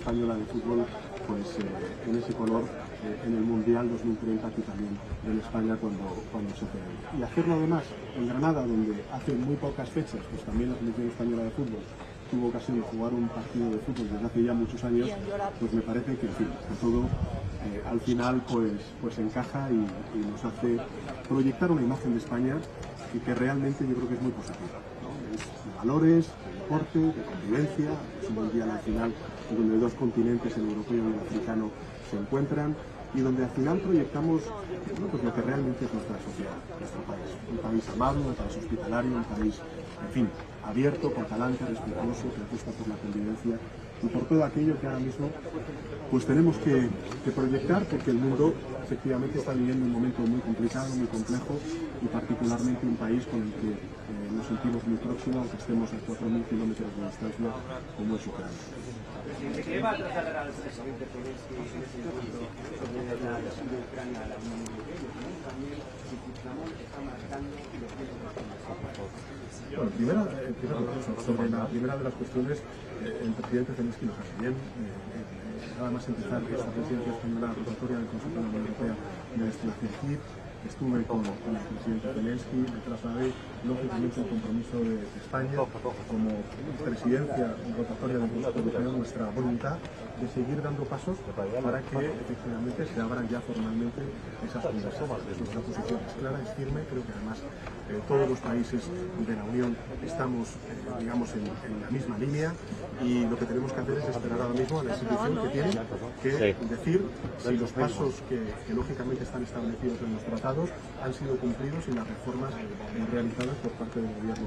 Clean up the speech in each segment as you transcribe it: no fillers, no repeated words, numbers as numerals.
española de fútbol pues en ese color en el Mundial 2030 aquí también en España cuando se quede. Y hacerlo además en Granada, donde hace muy pocas fechas pues también la selección española de fútbol tuvo ocasión de jugar un partido de fútbol desde hace ya muchos años, pues me parece que, en fin, que todo al final pues encaja y nos hace proyectar una imagen de España y que realmente yo creo que es muy positiva, ¿no? Es de valores, de deporte, de convivencia, es un mundial al final donde dos continentes, el europeo y el africano, se encuentran y donde al final proyectamos pues lo que realmente es nuestra sociedad, nuestro país. Un país amable, un país hospitalario, un país, en fin, abierto, con talante, respetuoso, que apuesta por la convivencia y por todo aquello que ahora mismo pues tenemos que proyectar, porque el mundo efectivamente está viviendo un momento muy complicado, muy complejo y particularmente un país con el que nos sentimos muy próximos, aunque estemos a 4.000 kilómetros de distancia, como es Ucrania. ¿Qué va a trasladar al presidente Zelensky sobre la adhesión de Ucrania a la Unión Europea? También si Puigdemont está marcando los tiempos de la bueno, sobre la primera de las cuestiones, el presidente Zelensky lo hace bien. Nada más empezar esta presidencia española rotatoria del Consejo de la Unión Europea me desplacé aquí. Estuve con el presidente Zelensky, le trasladé lógicamente el compromiso de España como presidencia rotatoria del Consejo Europeo, nuestra voluntad de seguir dando pasos para que efectivamente se abran ya formalmente esas conversaciones. Nuestra posición es clara, es firme, creo que además todos los países de la Unión estamos digamos en la misma línea y lo que tenemos que hacer es esperar ahora mismo a la institución que tiene que decir si los pasos que lógicamente están establecidos en los tratados han sido cumplidos y las reformas realizadas por parte del gobierno.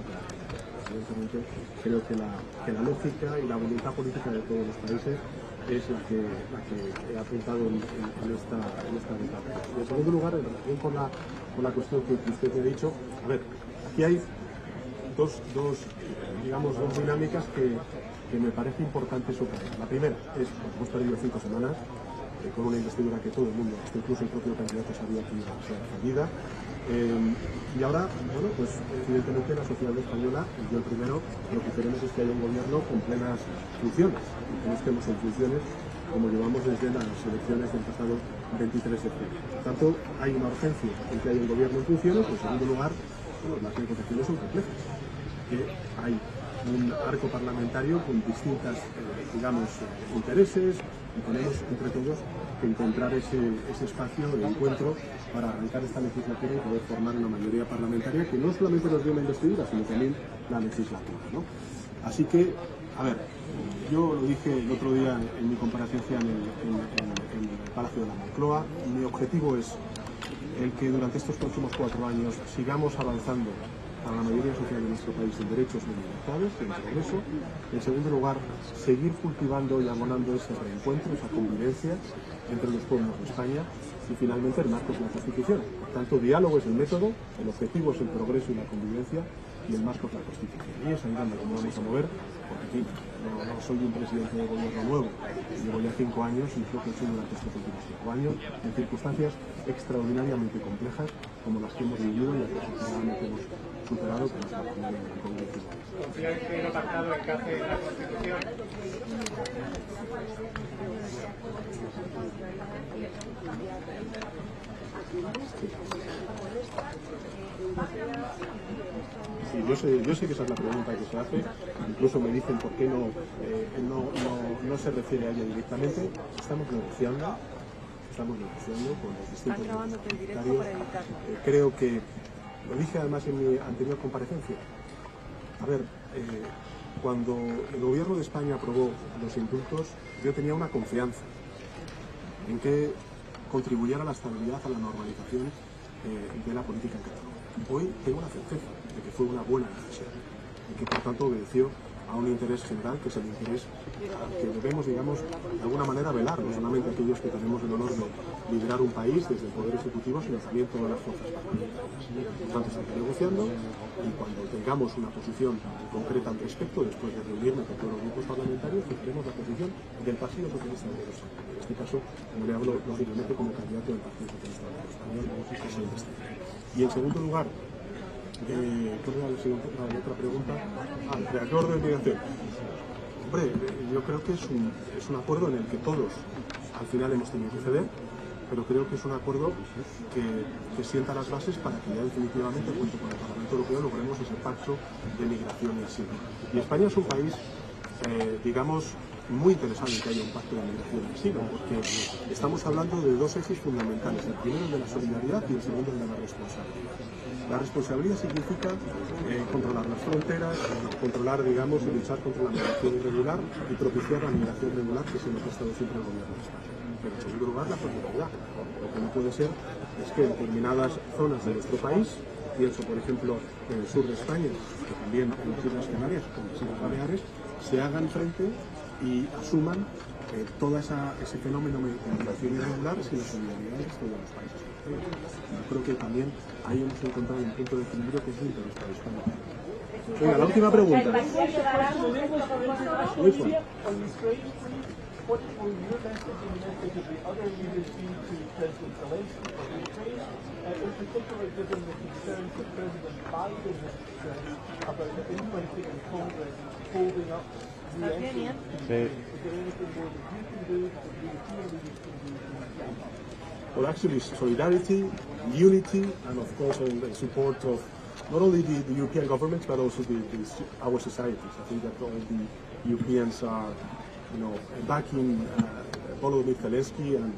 Evidentemente creo que la lógica y la voluntad política de todos los países es la que he apuntado en esta etapa. Y en segundo lugar, en relación con la cuestión que usted me ha dicho, a ver, aquí hay dos dinámicas que me parece importante subrayar. La primera es, hemos perdido 5 semanas con una investidura que todo el mundo, hasta incluso el propio candidato, sabía que iba a ser fallida. Y ahora, bueno, pues evidentemente la sociedad española, y yo el primero, lo que queremos es que haya un gobierno con plenas funciones, y que no estemos en funciones como llevamos desde las elecciones del pasado 23 de febrero. Por tanto, hay una urgencia en que haya un gobierno en funciones, y en segundo lugar, bueno, las negociaciones son complejas, que hay un arco parlamentario con distintas, intereses, y tenemos entre todos que encontrar ese espacio de encuentro para arrancar esta legislatura y poder formar una mayoría parlamentaria que no solamente nos dé una investidura, sino también la legislatura, ¿no? Así que, a ver, yo lo dije el otro día en mi comparecencia en el Palacio de la Moncloa, mi objetivo es el que durante estos próximos 4 años sigamos avanzando para la mayoría social de nuestro país en derechos y libertades, en progreso. En segundo lugar, seguir cultivando y abonando ese reencuentro, esa convivencia entre los pueblos de España. Y finalmente el marco es la Constitución. Por tanto, diálogo es el método, el objetivo es el progreso y la convivencia, y el marco es la Constitución. Y es ahí donde nos vamos a mover, porque aquí no soy un presidente de gobierno nuevo, llevo ya 5 años y creo que he hecho durante estos últimos 5 años en circunstancias extraordinariamente complejas como las que hemos vivido y las que afortunadamente hemos superado con la pandemia del COVID-19. ¿Confía en que lo pactado encaje en la Constitución? Sí, yo sé que esa es la pregunta que se hace, incluso me dicen por qué no se refiere a ella directamente. Estamos negociando con los distintos parlamentarios. Creo que, lo dije además en mi anterior comparecencia, a ver, cuando el gobierno de España aprobó los indultos, yo tenía una confianza en que contribuyera a la estabilidad, a la normalización de la política en Cataluña. Hoy tengo la certeza de que fue una buena decisión y que por tanto obedeció a un interés general, que es el interés al que debemos, de alguna manera velar, no solamente aquellos que tenemos el honor de liderar un país desde el Poder Ejecutivo, sino también todas las fuerzas parlamentarias. Por tanto, estamos negociando y cuando tengamos una posición concreta al respecto, después de reunirme con todos los grupos parlamentarios, fijaremos la posición del Partido Socialista de Belarus. En este caso, como le hablo, lógicamente, como candidato del Partido Socialista de Belarus Español, Y en segundo lugar, ¿cuál era la otra pregunta? El reactor de migración. Hombre, yo creo que es un acuerdo en el que todos al final hemos tenido que ceder, pero creo que es un acuerdo que sienta las bases para que ya definitivamente, junto con el Parlamento Europeo, logremos ese pacto de migración y asilo. Y España es un país, digamos, muy interesado en que haya un pacto de migración y asilo, porque estamos hablando de dos ejes fundamentales. El primero, el de la solidaridad, y el segundo, el de la responsabilidad. La responsabilidad significa controlar las fronteras, controlar, digamos, y luchar contra la migración irregular y propiciar la migración regular, que es en lo que ha estado siempre el gobierno de España. Pero en segundo lugar, la solidaridad. Lo que no puede ser es que en determinadas zonas de nuestro país, pienso por ejemplo en el sur de España, que también en las Islas Canarias, con las Islas Baleares, se hagan frente y asuman todo ese fenómeno de migración irregular sin la solidaridad de todos los países. Yo creo que también ahí hemos encontrado un punto de equilibrio que es muy interés para España. Venga, la última pregunta. Muy fuerte. What will your message and the message of the other leaders be to President Zelensky of Ukraine, in particular given the concerns that President Biden has expressed about implementing in Congress holding up the entry? Is there anything more that you can do, that the European leaders can do in that? Well, actually, solidarity, unity, and of course, the support of not only the European governments but also our societies. I think that all the Europeans are, backing Volodymyr Zelensky and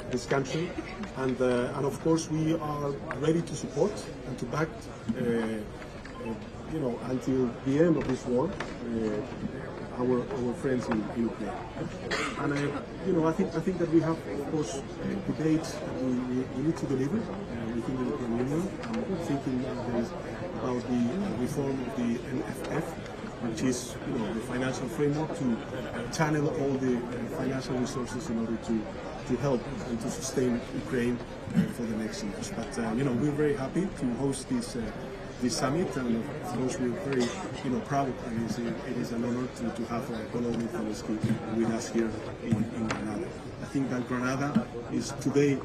his country, and of course we are ready to support and to back, until the end of this war, our friends in Ukraine. And I think that we have, of course, debates that we need to deliver within the European Union. I'm thinking nowadays about the reform of the MFF, which is the financial framework to channel all the financial resources in order to help and to sustain Ukraine for the next years. But we're very happy to host this summit, and of course we're very proud, and it is an honor to have Volodymyr Zelensky with us here in Granada. I think that Granada is today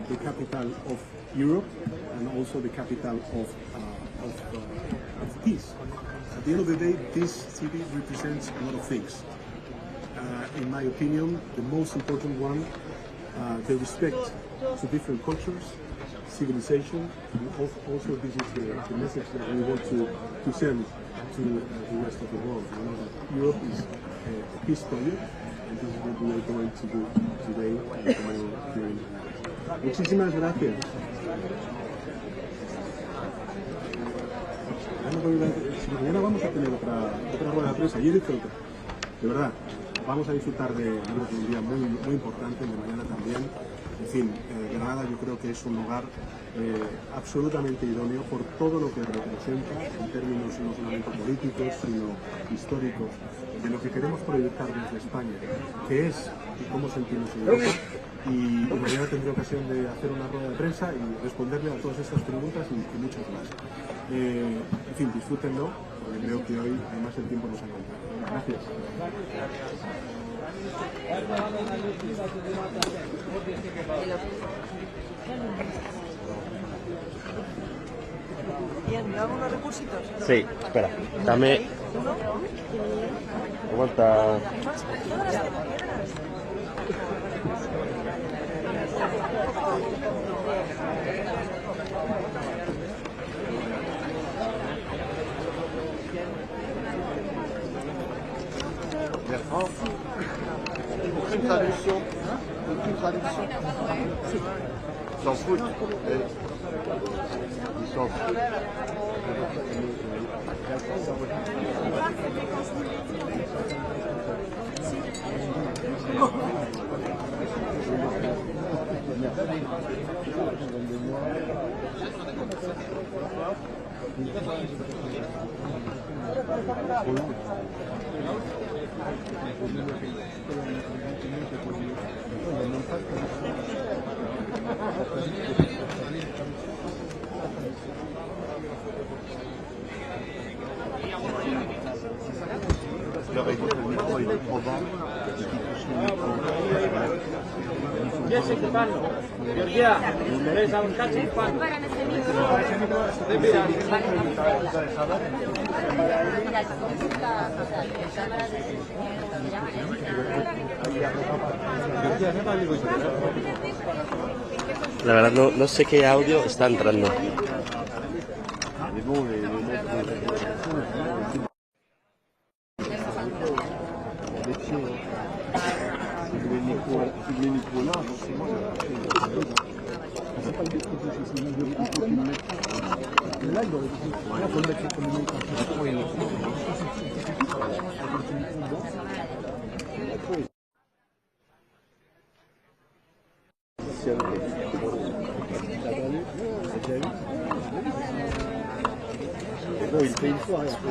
the capital of Europe and also the capital of peace. At the end of the day, this city represents a lot of things. In my opinion, the most important one, the respect to different cultures, civilization, and also this is the message that we want to send to the rest of the world. That Europe is a peace project, and this is what we are going to do today and tomorrow during the night. Muchísimas gracias. Mañana vamos a tener otra rueda de prensa. Ayer hice otra. De verdad, vamos a disfrutar de un día muy importante, de mañana también. En fin, Granada yo creo que es un lugar absolutamente idóneo por todo lo que representa en términos no solamente políticos, sino históricos, de lo que queremos proyectar desde España, que es y cómo sentimos Europa. Y mañana tendré ocasión de hacer una rueda de prensa y responderle a todas estas preguntas y muchas más. En fin, disfrútenlo, porque creo que hoy además el tiempo nos acompaña. Gracias. Bien, ¿le hago unos recursitos? Sí, espera, dame... Aguanta... Aucune traduction. Ils s'en foutent. Ils s'en foutent. Leur écoute, le micro il est trop bas et qui touche le micro. 10 pan. Georgia, ¿ves a un cacho de pan? La verdad no sé qué audio está entrando. Il fait une fois et après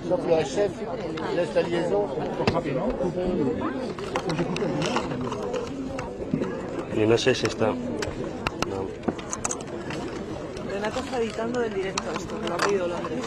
sauf le chef laisse la liaison. Y no sé si está... No. Renato está editando del directo esto, que lo ha pedido Londres.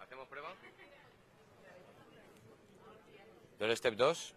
¿Hacemos prueba? ¿Del step 2?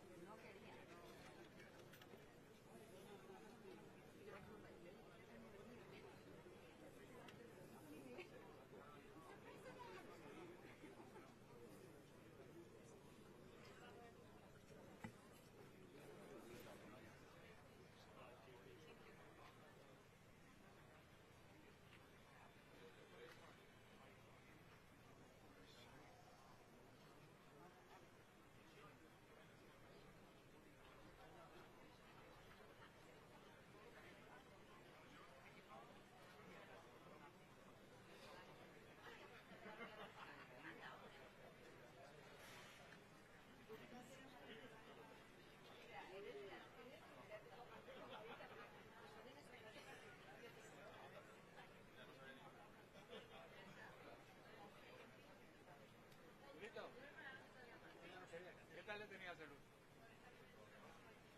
¿Qué tal le tenías de luz?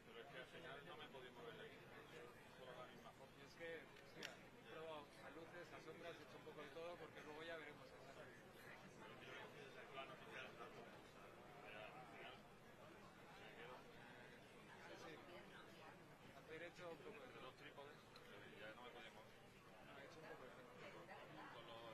Pero es que al final no me he podido mover de aquí. Solo la misma forma. Y es que, hostia, he probado a luces, a sombras, he hecho un poco de todo, porque luego ya veremos exactamente. Hacer hecho un poco de los trípodes, ya no me podía mover. No, he hecho un poco de todo. Solo aquí.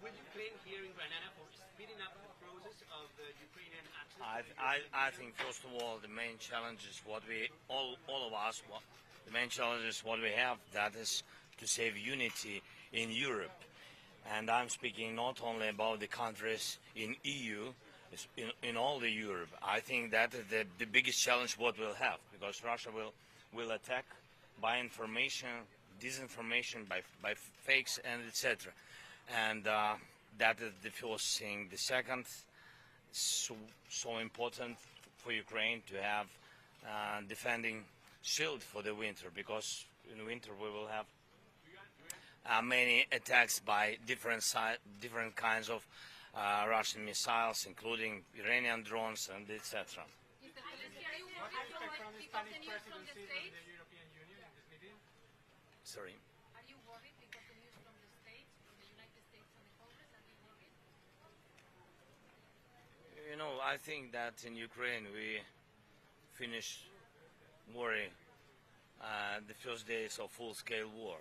Will you claim here in Granada for speeding up the process of the Ukrainian access? I think first of all the main challenge is what we all of us the main challenge is what we have, that is to save unity in Europe. And I'm speaking not only about the countries in EU, in all the Europe. I think that is the biggest challenge what we'll have, because Russia will attack by information, disinformation, by fakes, and etc. And that is the first thing. The second, so important for Ukraine to have defending shield for the winter, because in winter we will have many attacks by different kinds of Russian missiles, including Iranian drones and etc. Sorry. Are you worried because the news from the States, from the United States and the Congress, are you worried? You know, I think that in Ukraine we finished worry the first days of full-scale war.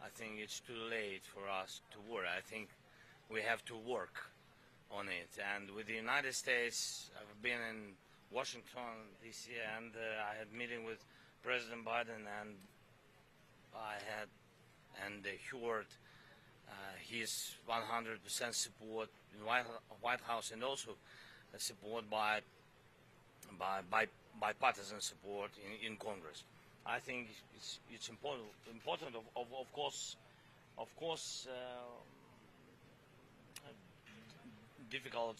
I think it's too late for us to worry. I think we have to work on it. And with the United States, I've been in Washington this year, and I had a meeting with President Biden, and I had heard his 100% support in White House, and also support by bipartisan support in Congress. I think it's important. Of course, difficult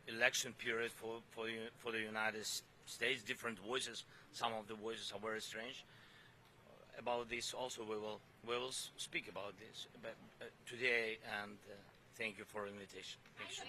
election period for the United States. Different voices. Some of the voices are very strange. About this also we will speak about this today, and thank you for the invitation. Thank you.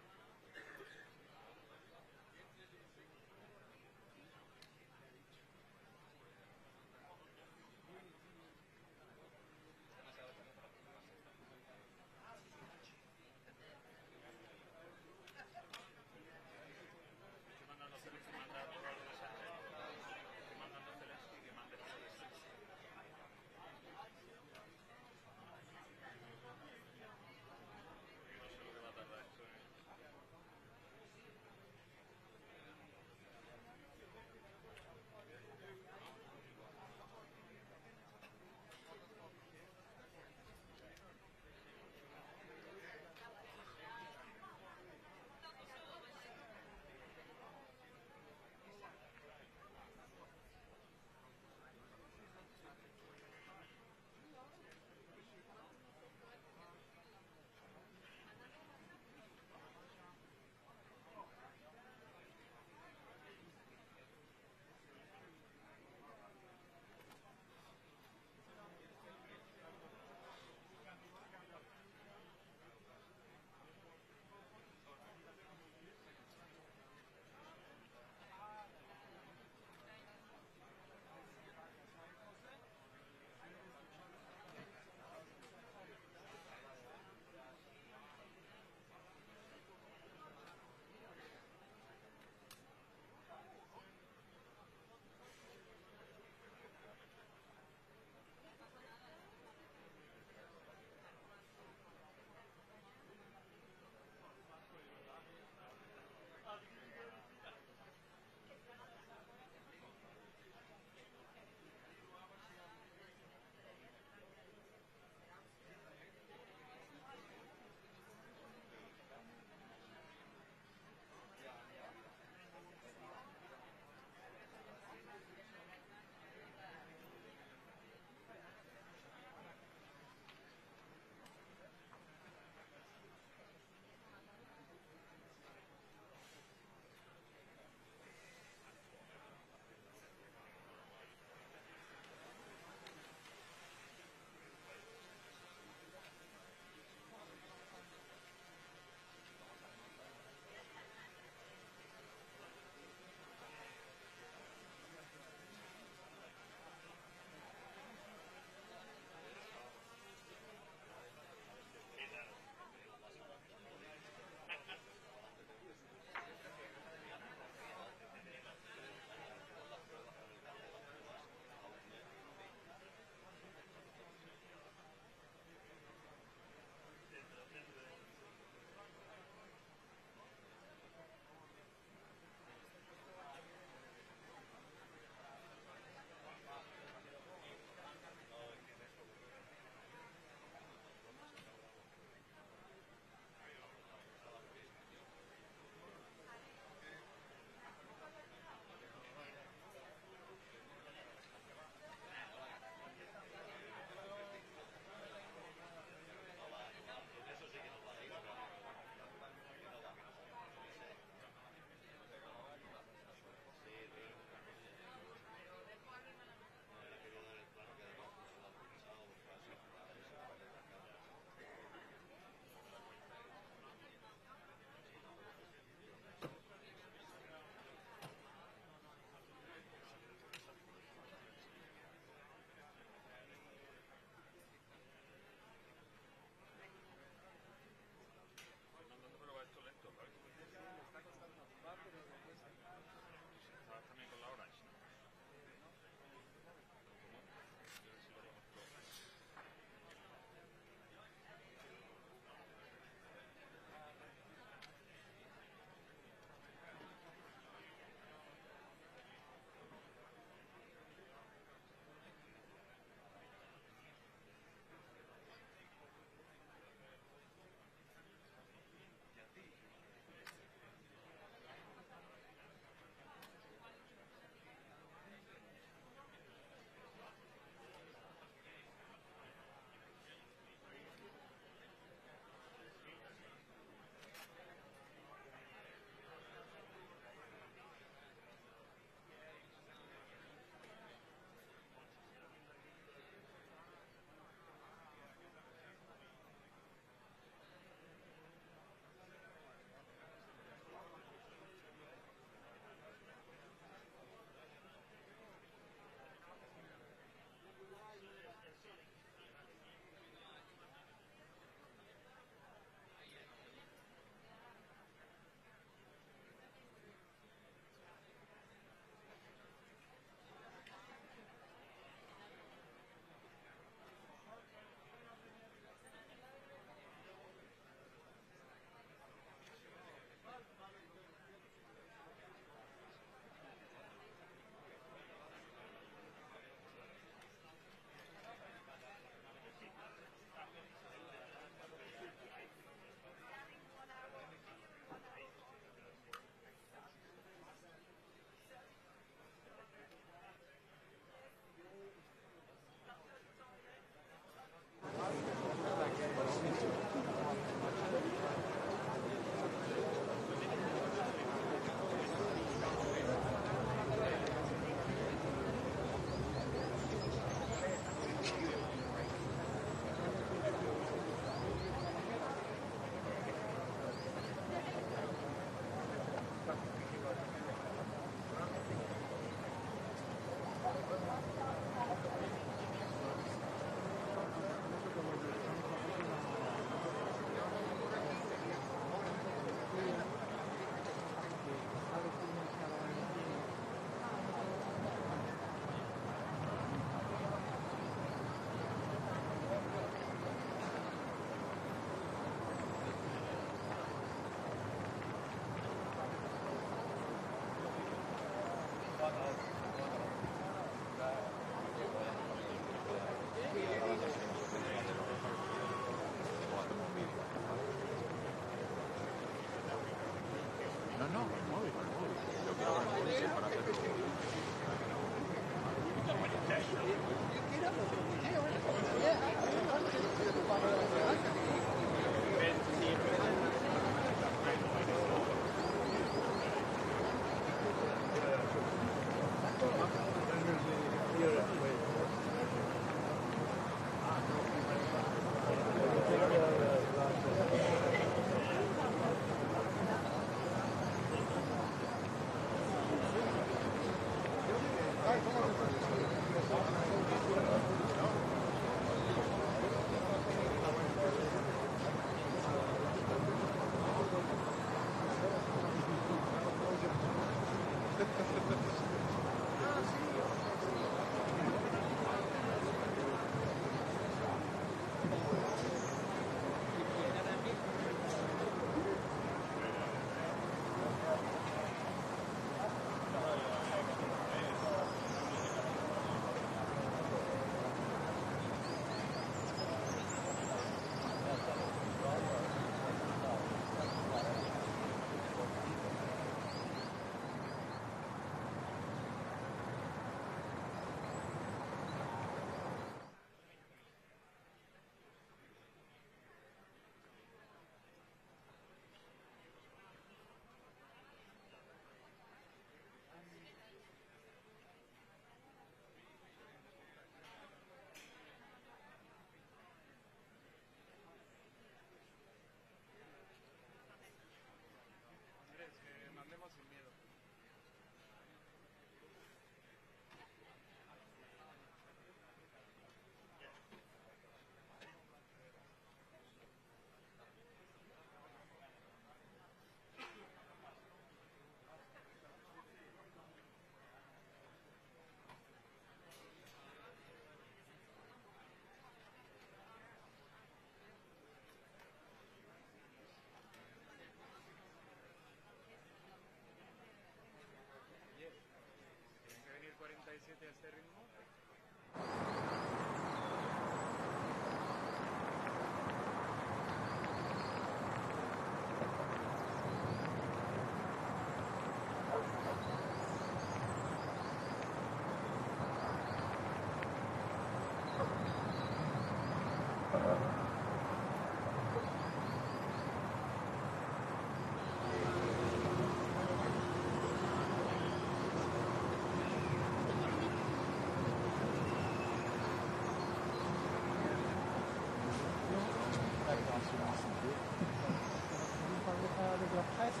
la presse.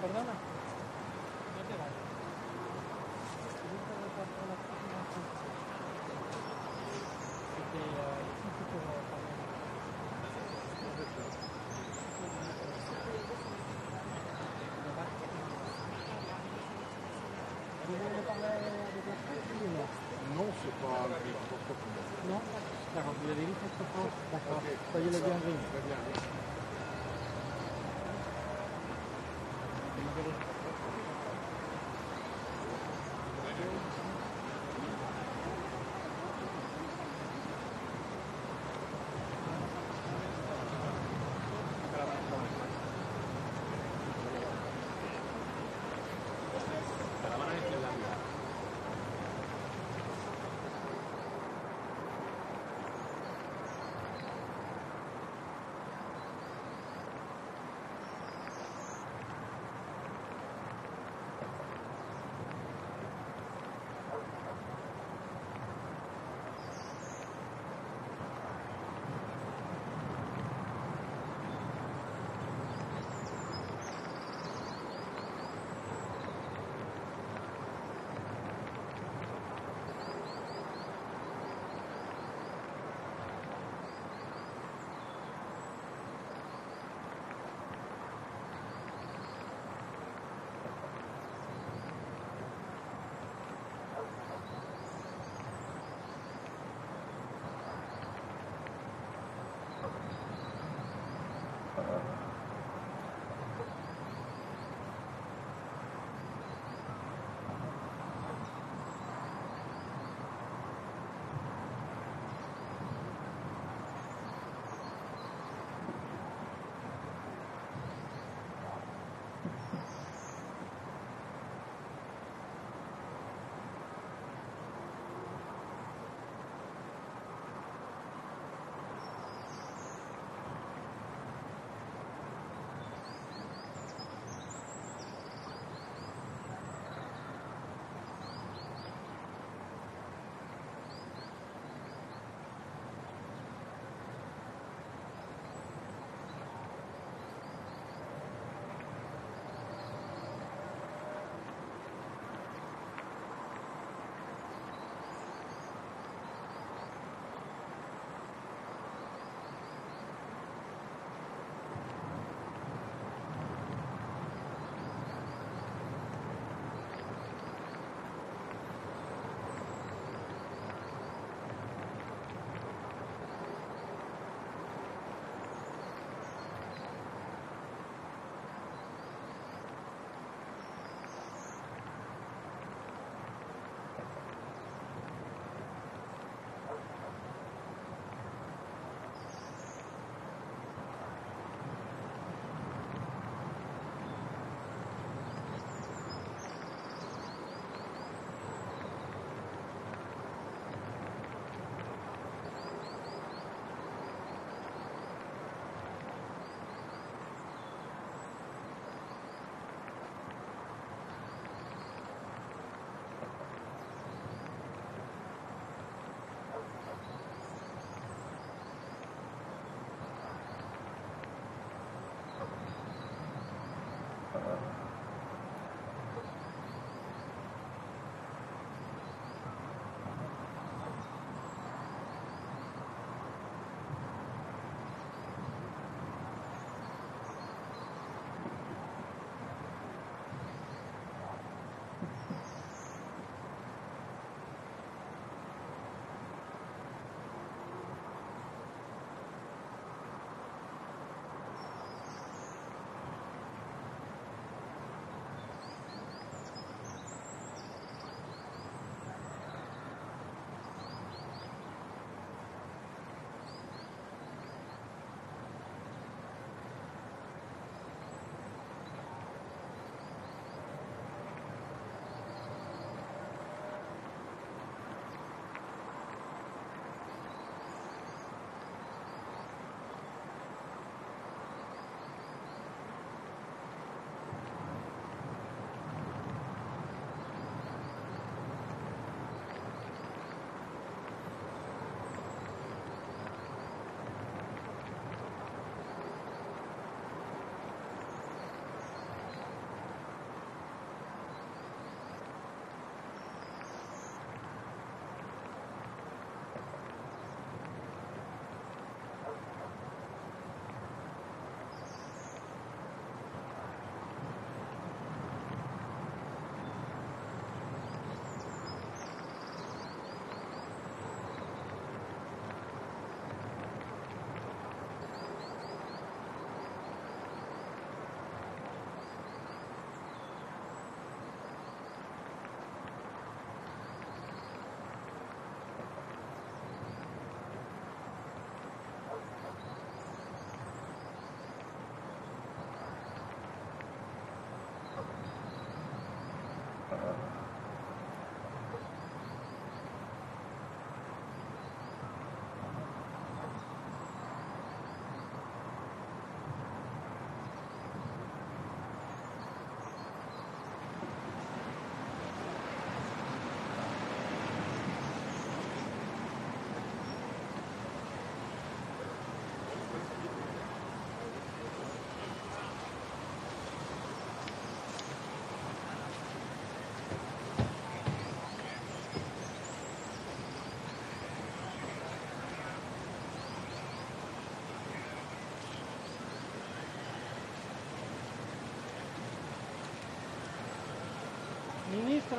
Perdona, no te vayas. Non, c'est pas... Non? D'accord, vous avez vu cette France? D'accord, soyez le bienvenu. Très bien.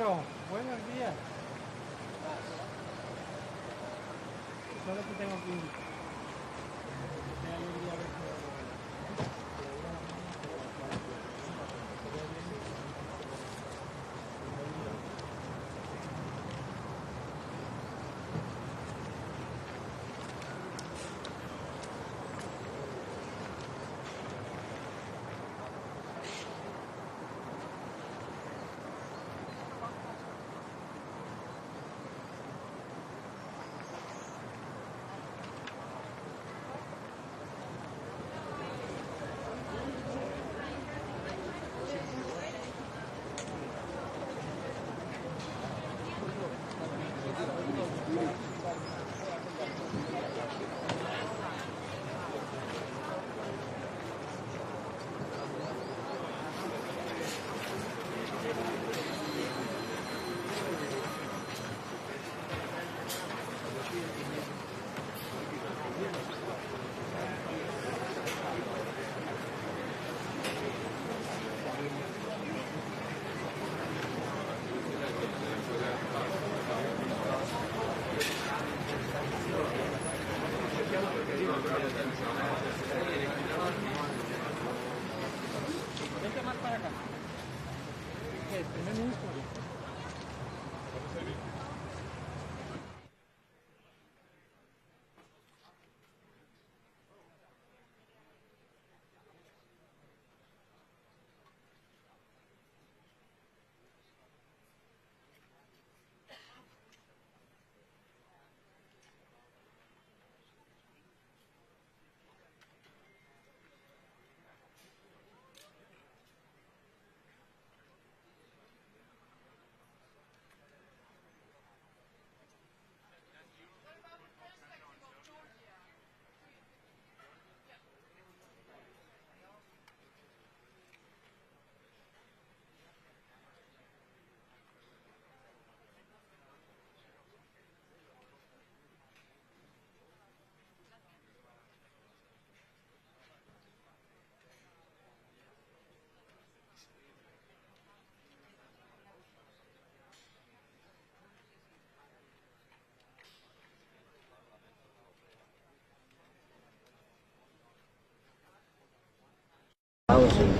Pedro, buenos días. Solo que tengo que...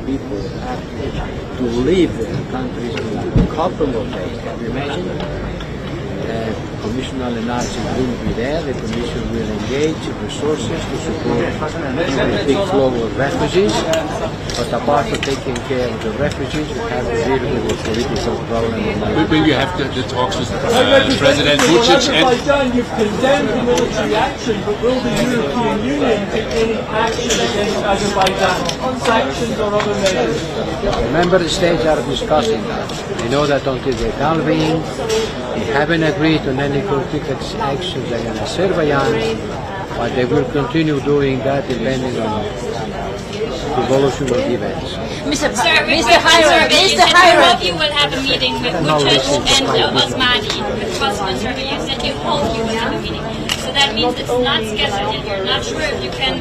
People have to leave their countries in a couple of days. Can you imagine? Commissioner enlargement will be there. The Commission will engage resources to support the big flow of refugees. But apart from taking care of the refugees, we have to deal with the political problem. Will you have the talks with President Vučić? You've condemned the military action, but will the European Union take any action against Azerbaijan on sanctions or other measures? The member states are discussing that. They know that until they convene, they haven't agreed on any political actions against Azerbaijan, but they will continue doing that depending on the evolution of the events. Mr. I hope you will have a meeting with Vučić and Osmani, with President Serbia. You said you hope you will have a meeting. So that means it's not scheduled yet. You're not sure if you can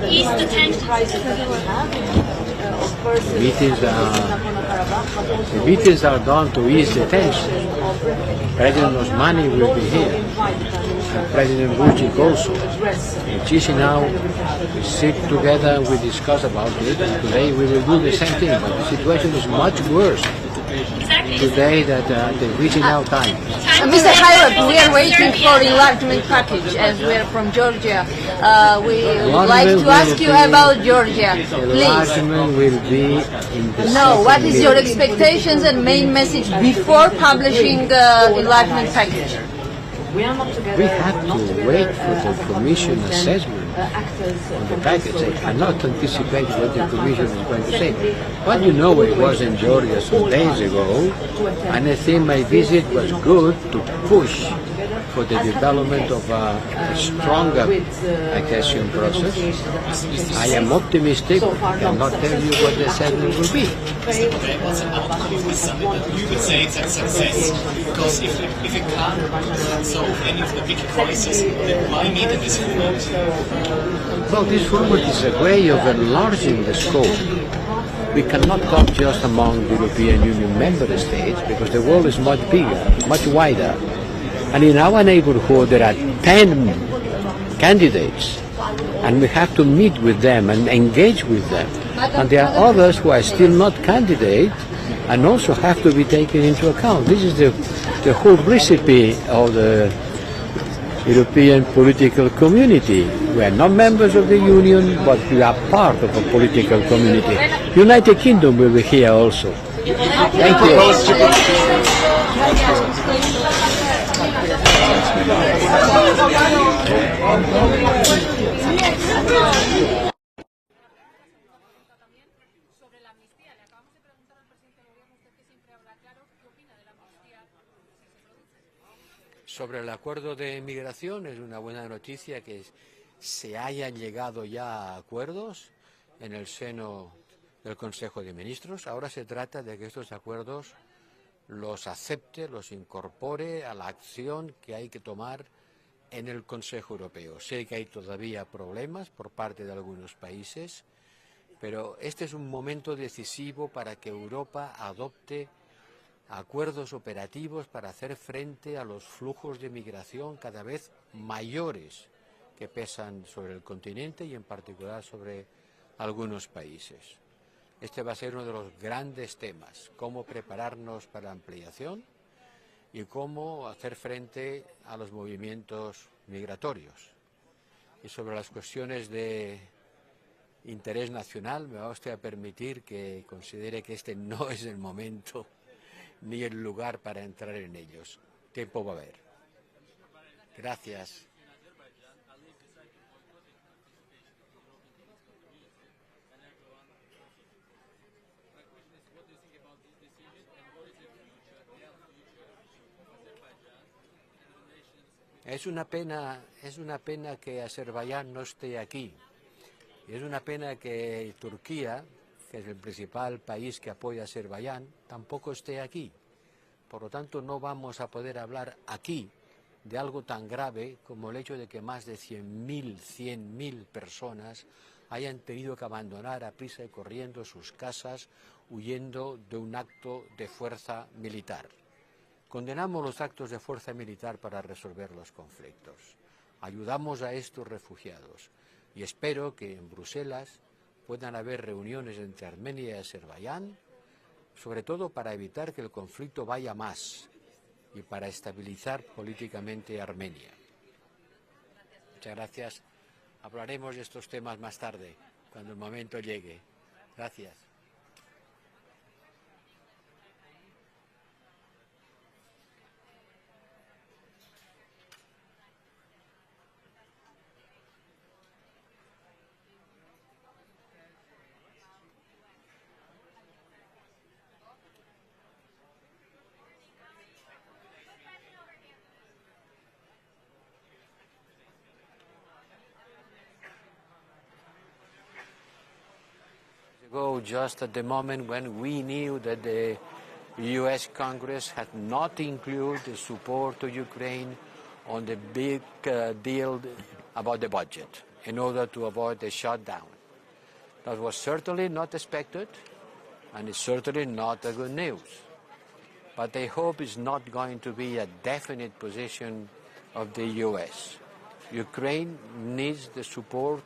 ease the tensions. The meetings are done to ease the tension. President Osmani will be here, and President Vučić also. In Chisinau, we sit together, we discuss about it, and today we will do the same thing, but the situation is much worse today than the Chisinau time. Mr. Hayrab, we are waiting for enlargement package as we are from Georgia. We would like to ask you about Georgia, please. Enlargement will be in the No, what is your expectations and main message before publishing the enlargement package? We have to wait for the Commission assessment on the package. I cannot anticipate what the Commission is going to say. But you know, it was in Georgia some days ago, and I think my visit was good to push for the development of a stronger accession process. I am optimistic, but I cannot tell you what the assessment will be. What's an outcome of this summit that you would say it's a success? Because if it can't solve any of the big crises, then why meet in this format? Well, this format is a way of enlarging the scope we cannot talk just among the European Union member states, because the world is much bigger, much wider. And in our neighborhood there are 10 candidates, and we have to meet with them and engage with them. And there are others who are still not candidates and also have to be taken into account. This is the whole recipe of the European political community. We are not members of the Union, but we are part of a political community. United Kingdom will be here also. Thank you. Sobre el acuerdo de migración, es una buena noticia que se hayan llegado ya a acuerdos en el seno del Consejo de Ministros. Ahora se trata de que estos acuerdos los acepte, los incorpore a la acción que hay que tomar en el Consejo Europeo. Sé que hay todavía problemas por parte de algunos países, pero este es un momento decisivo para que Europa adopte acuerdos operativos para hacer frente a los flujos de migración cada vez mayores que pesan sobre el continente y en particular sobre algunos países. Este va a ser uno de los grandes temas, cómo prepararnos para la ampliación y cómo hacer frente a los movimientos migratorios. Y sobre las cuestiones de interés nacional, me va usted a permitir que considere que este no es el momento ni el lugar para entrar en ellos. Tiempo va a haber. Gracias. Es una pena que Azerbaiyán no esté aquí. Y es una pena que Turquía, que es el principal país que apoya a Azerbaiyán, tampoco esté aquí. Por lo tanto, no vamos a poder hablar aquí de algo tan grave como el hecho de que más de 100.000 personas hayan tenido que abandonar a prisa y corriendo sus casas, huyendo de un acto de fuerza militar. Condenamos los actos de fuerza militar para resolver los conflictos. Ayudamos a estos refugiados y espero que en Bruselas puedan haber reuniones entre Armenia y Azerbaiyán, sobre todo para evitar que el conflicto vaya más y para estabilizar políticamente Armenia. Muchas gracias. Hablaremos de estos temas más tarde, cuando el momento llegue. Gracias. Just at the moment when we knew that the US Congress had not included the support to Ukraine on the big deal about the budget in order to avoid a shutdown. That was certainly not expected, and it's certainly not a good news. But I hope it's not going to be a definite position of the US. Ukraine needs the support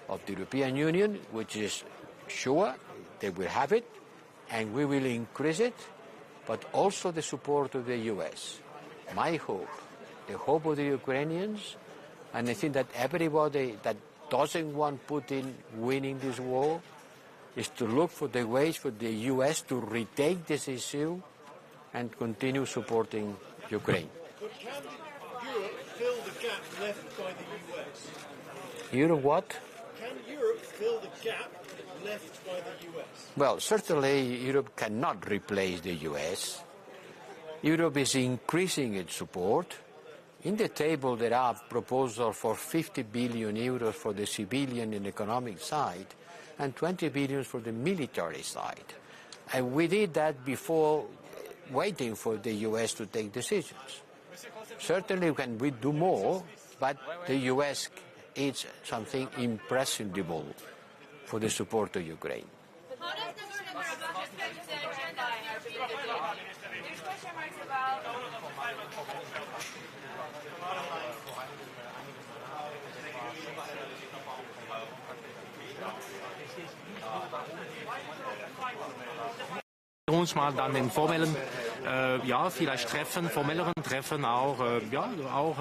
of the European Union, which is sure they will have it, and we will increase it, but also the support of the US. My hope, the hope of the Ukrainians, and I think that everybody that doesn't want Putin winning this war, is to look for the ways for the US to retake this issue and continue supporting Ukraine. But can Europe fill the gap left by the US? Europe what? Can Europe fill the gap left by the US? Well, certainly Europe cannot replace the US. Europe is increasing its support. In the table there are proposals for 50 billion euros for the civilian and economic side and 20 billion for the military side. And we did that before waiting for the US to take decisions. Certainly can we do more, but the US is something imprescindible for the support of Ukraine. How does the Uns mal dann den formellen, vielleicht formelleren Treffen auch,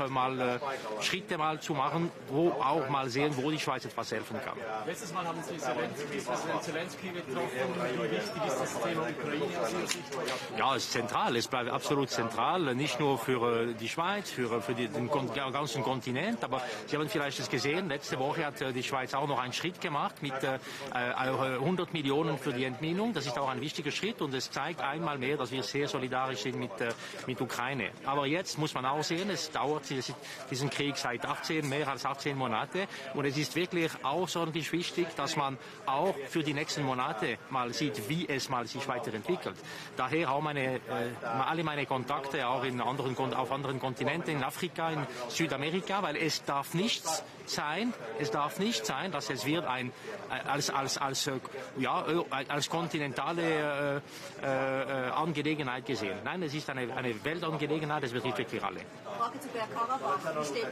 mal Schritte mal zu machen, wo auch mal sehen, wo die Schweiz etwas helfen kann. Letztes Mal haben Sie Präsident Zelensky getroffen. Wie wichtig ist das Thema Ukraine aus Ihrer Sicht? Ja, es ist zentral. Es bleibt absolut zentral, nicht nur für die Schweiz, für den ganzen Kontinent, aber Sie haben vielleicht es gesehen, letzte Woche hat die Schweiz auch noch einen Schritt gemacht mit 100 Millionen für die Entminung. Das ist auch ein wichtiger Schritt und es zeigt einmal mehr, dass wir sehr solidarisch sind mit Ukraine. Aber jetzt muss man auch sehen, es dauert diesen Krieg seit mehr als 18 Monate und es ist wirklich außerordentlich wichtig, dass man auch für die nächsten Monate mal sieht, wie es mal sich weiterentwickelt. Daher auch alle meine Kontakte auch auf anderen Kontinenten, in Afrika, in Südamerika, weil es darf nicht sein, dass es wird als kontinentale Angelegenheit gesehen. Nein, es ist eine Weltangelegenheit, es betrifft wirklich alle. Frage zu Bergkarabach. Was ist die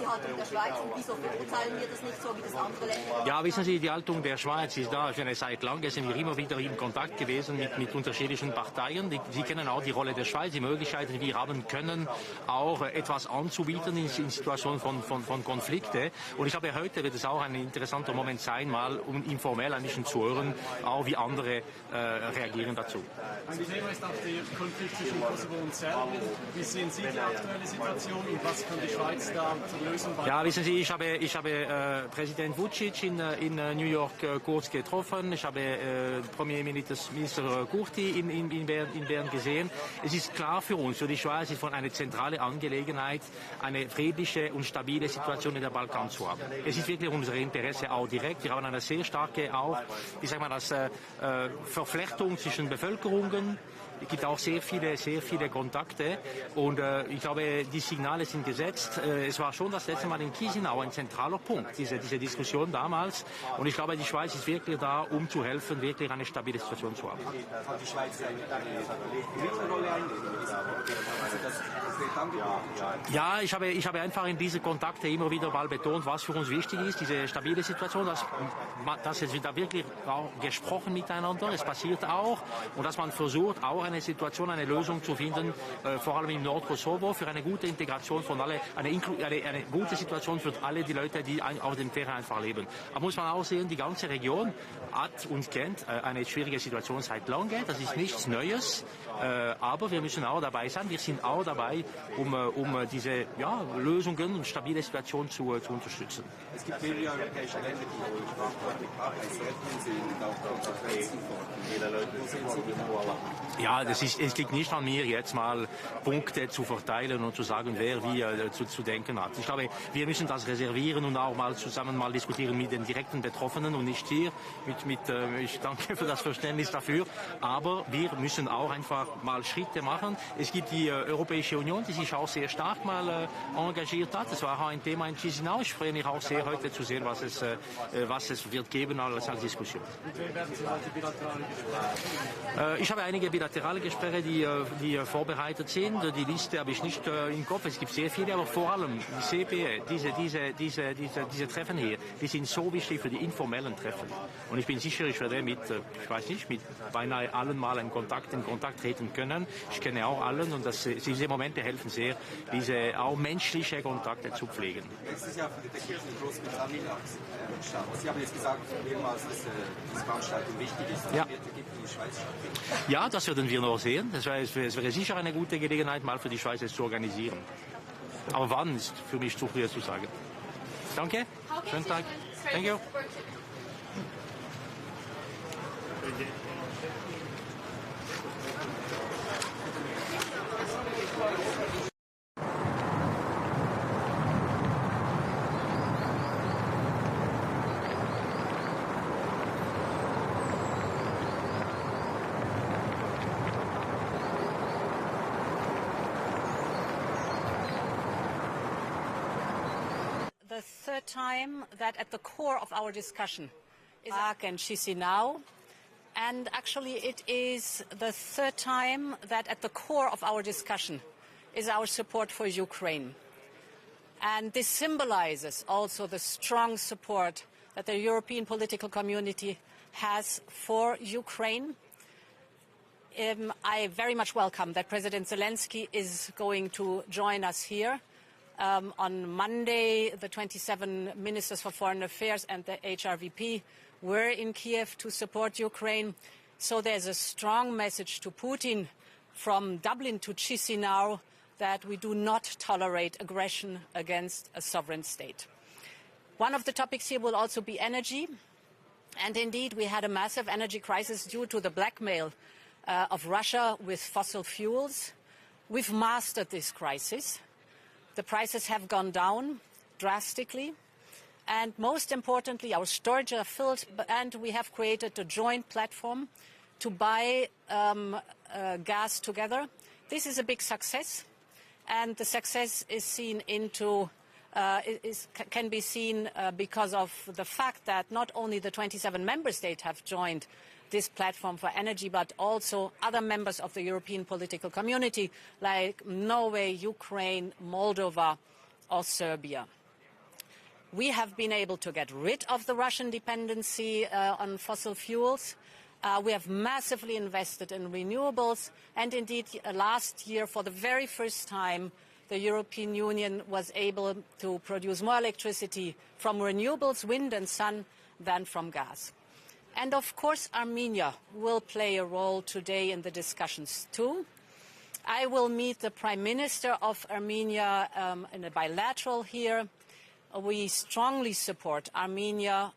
Haltung der Schweiz und wieso beurteilen wir das nicht so wie das andere Länder? Ja, wissen Sie, die Haltung der Schweiz ist da. Seit langem sind wir immer wieder in Kontakt gewesen mit unterschiedlichen Parteien. Sie kennen auch die Rolle der Schweiz, die Möglichkeiten, die wir haben können, auch etwas anzubieten in Situationen von Konflikten. Und ich glaube, heute wird es auch ein interessanter Moment sein, mal um informell ein bisschen zu hören, auch wie andere reagieren dazu. Ein Thema ist auch der Konflikt zwischen Kosovo und Serbien. Wie sehen Sie die aktuelle Situation und was kann die Schweiz da zur Lösung beitragen? Ja, wissen Sie, ich habe Präsident Vučić in New York kurz getroffen. Ich habe Premierminister Kurti in Bern gesehen. Es ist klar für uns, für die Schweiz ist von einer zentralen Angelegenheit, eine friedliche und stabile Situation in der Balkan zu haben. Es ist wirklich unser Interesse auch direkt. Wir haben eine sehr starke Verflechtung zwischen Bevölkerungen. Es gibt auch sehr viele Kontakte und ich glaube, die Signale sind gesetzt. Es war schon das letzte Mal in Chisinau ein zentraler Punkt, diese Diskussion damals. Und ich glaube, die Schweiz ist wirklich da, um zu helfen, wirklich eine stabile Situation zu haben. Hat die Schweiz eine Mittelrolle einnehmen? Ja, ich habe einfach in diese Kontakte immer wieder mal betont, was für uns wichtig ist, diese stabile Situation, dass es da wirklich auch gesprochen miteinander, es passiert auch und dass man versucht, auch eine Situation, eine Lösung zu finden, vor allem im Nordkosovo, für eine gute Integration von alle, eine gute Situation für alle die Leute, die auf dem Terrain einfach leben. Aber muss man auch sehen, die ganze Region hat und kennt eine schwierige Situation seit langem, das ist nichts Neues, aber wir müssen auch dabei sein, wir sind auch dabei, um diese Lösungen und stabile Situation zu unterstützen. Es gibt mehrere europäische Länder, die Sprache sind und auch Grenzen Ja, es liegt nicht an mir, jetzt mal Punkte zu verteilen und zu sagen, wer wie zu denken hat. Ich glaube, wir müssen das reservieren und auch mal zusammen diskutieren mit den direkten Betroffenen und nicht hier. Ich danke für das Verständnis dafür. Aber wir müssen auch einfach mal Schritte machen. Es gibt die Europäische Union, die sich auch sehr stark mal engagiert hat. Das war auch ein Thema in Chisinau. Ich freue mich auch sehr, heute zu sehen, was es wird geben als Diskussion. Mit wem werden Sie heute bilaterale Gespräche? Ich habe einige bilaterale Gespräche, die vorbereitet sind. Die Liste habe ich nicht im Kopf. Es gibt sehr viele, aber vor allem die CPE, diese Treffen hier, die sind so wichtig für die informellen Treffen. Und ich bin sicher, ich werde mit beinahe allen mal in Kontakt treten können. Ich kenne auch allen und diese Momente helfen sehr, diese auch menschliche Kontakte zu pflegen. Letztes Jahr findet der Kirchen in Großbritannien statt. Sie haben jetzt gesagt, mehrmals, dass diese Veranstaltung wichtig ist. Ja. Wird die Schweiz stattfinden? Ja, das werden wir noch sehen. Es wäre sicher eine gute Gelegenheit, mal für die Schweiz es zu organisieren. Aber wann ist für mich zu früh zu sagen. Danke. Schönen Tag. Thank you. The third time that at the core of our discussion is Prague and Chisinau, And actually it is the third time that at the core of our discussion is our support for Ukraine. And this symbolizes also the strong support that the European political community has for Ukraine. I very much welcome that President Zelensky is going to join us here. On Monday, the 27 ministers for foreign affairs and the HRVP were in Kiev to support Ukraine. So there's a strong message to Putin from Dublin to Chisinau that we do not tolerate aggression against a sovereign state. One of the topics here will also be energy. And indeed, we had a massive energy crisis due to the blackmail of Russia with fossil fuels. We've mastered this crisis. The prices have gone down drastically. And most importantly, our storages are filled, and we have created a joint platform to buy gas together. This is a big success, and the success is seen can be seen because of the fact that not only the 27 member states have joined this platform for energy, but also other members of the European political community like Norway, Ukraine, Moldova or Serbia. We have been able to get rid of the Russian dependency on fossil fuels. We have massively invested in renewables, and indeed last year, for the very first time, the European Union was able to produce more electricity from renewables, wind and sun, than from gas. And of course, Armenia will play a role today in the discussions too. I will meet the Prime Minister of Armenia in a bilateral here. We strongly support Armenia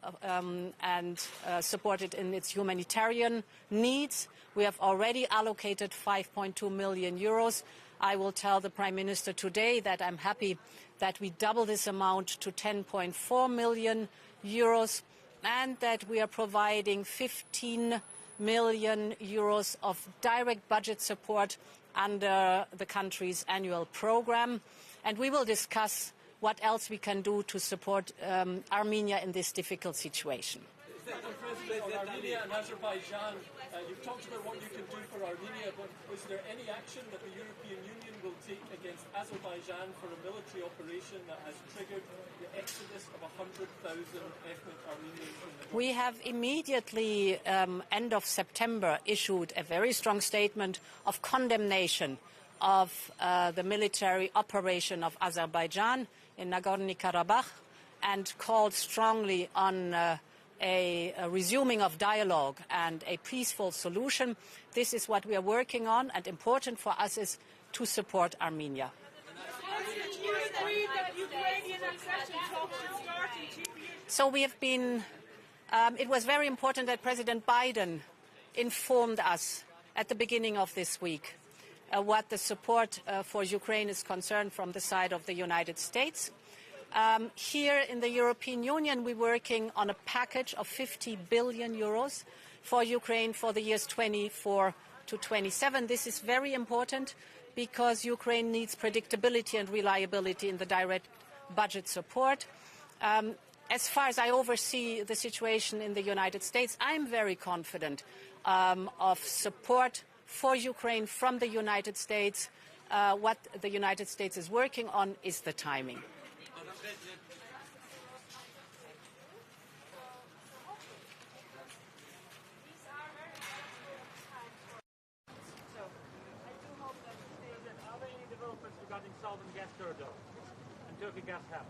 and support it in its humanitarian needs. We have already allocated 5.2 million euros. I will tell the Prime Minister today that I'm happy that we double this amount to 10.4 million euros and that we are providing 15 million euros of direct budget support under the country's annual program. And we will discuss what else we can do to support Armenia in this difficult situation. President, on Armenia and Azerbaijan, you've talked about what you can do for Armenia, but is there any action that the European Union will take against Azerbaijan for a military operation that has triggered the exodus of 100,000 ethnic Armenians? We have immediately, end of September, issued a very strong statement of condemnation of the military operation of Azerbaijan in Nagorno-Karabakh and called strongly on a resuming of dialogue and a peaceful solution. This is what we are working on, and important for us is to support Armenia. So we have been, it was very important that President Biden informed us at the beginning of this week what the support for Ukraine is concerned from the side of the United States. Here in the European Union, we're working on a package of 50 billion euros for Ukraine for the years 24 to 27. This is very important because Ukraine needs predictability and reliability in the direct budget support. As far as I oversee the situation in the United States, I'm very confident of support for Ukraine from the United States. What the United States is working on is the timing. Are there any developments regarding Southern Gas Corridor and Turkey Gas Hub?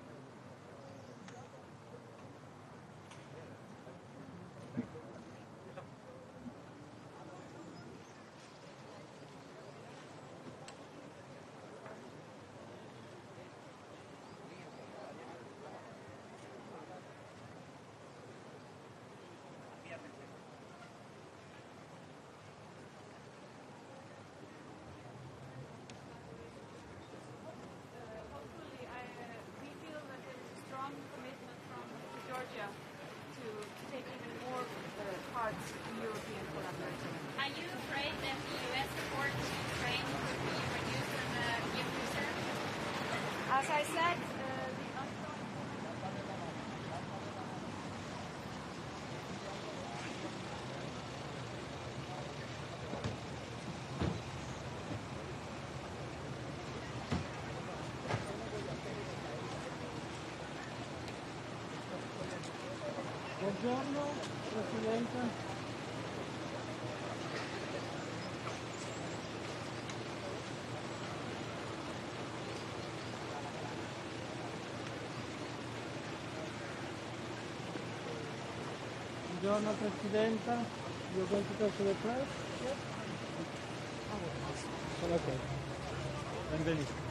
Are you afraid that the U.S. support to Ukraine could be reduced in the near future? As I said, Buongiorno, Presidente. Buongiorno Presidenta, you're going to talk to the press? Yes? Okay. Benvenuto.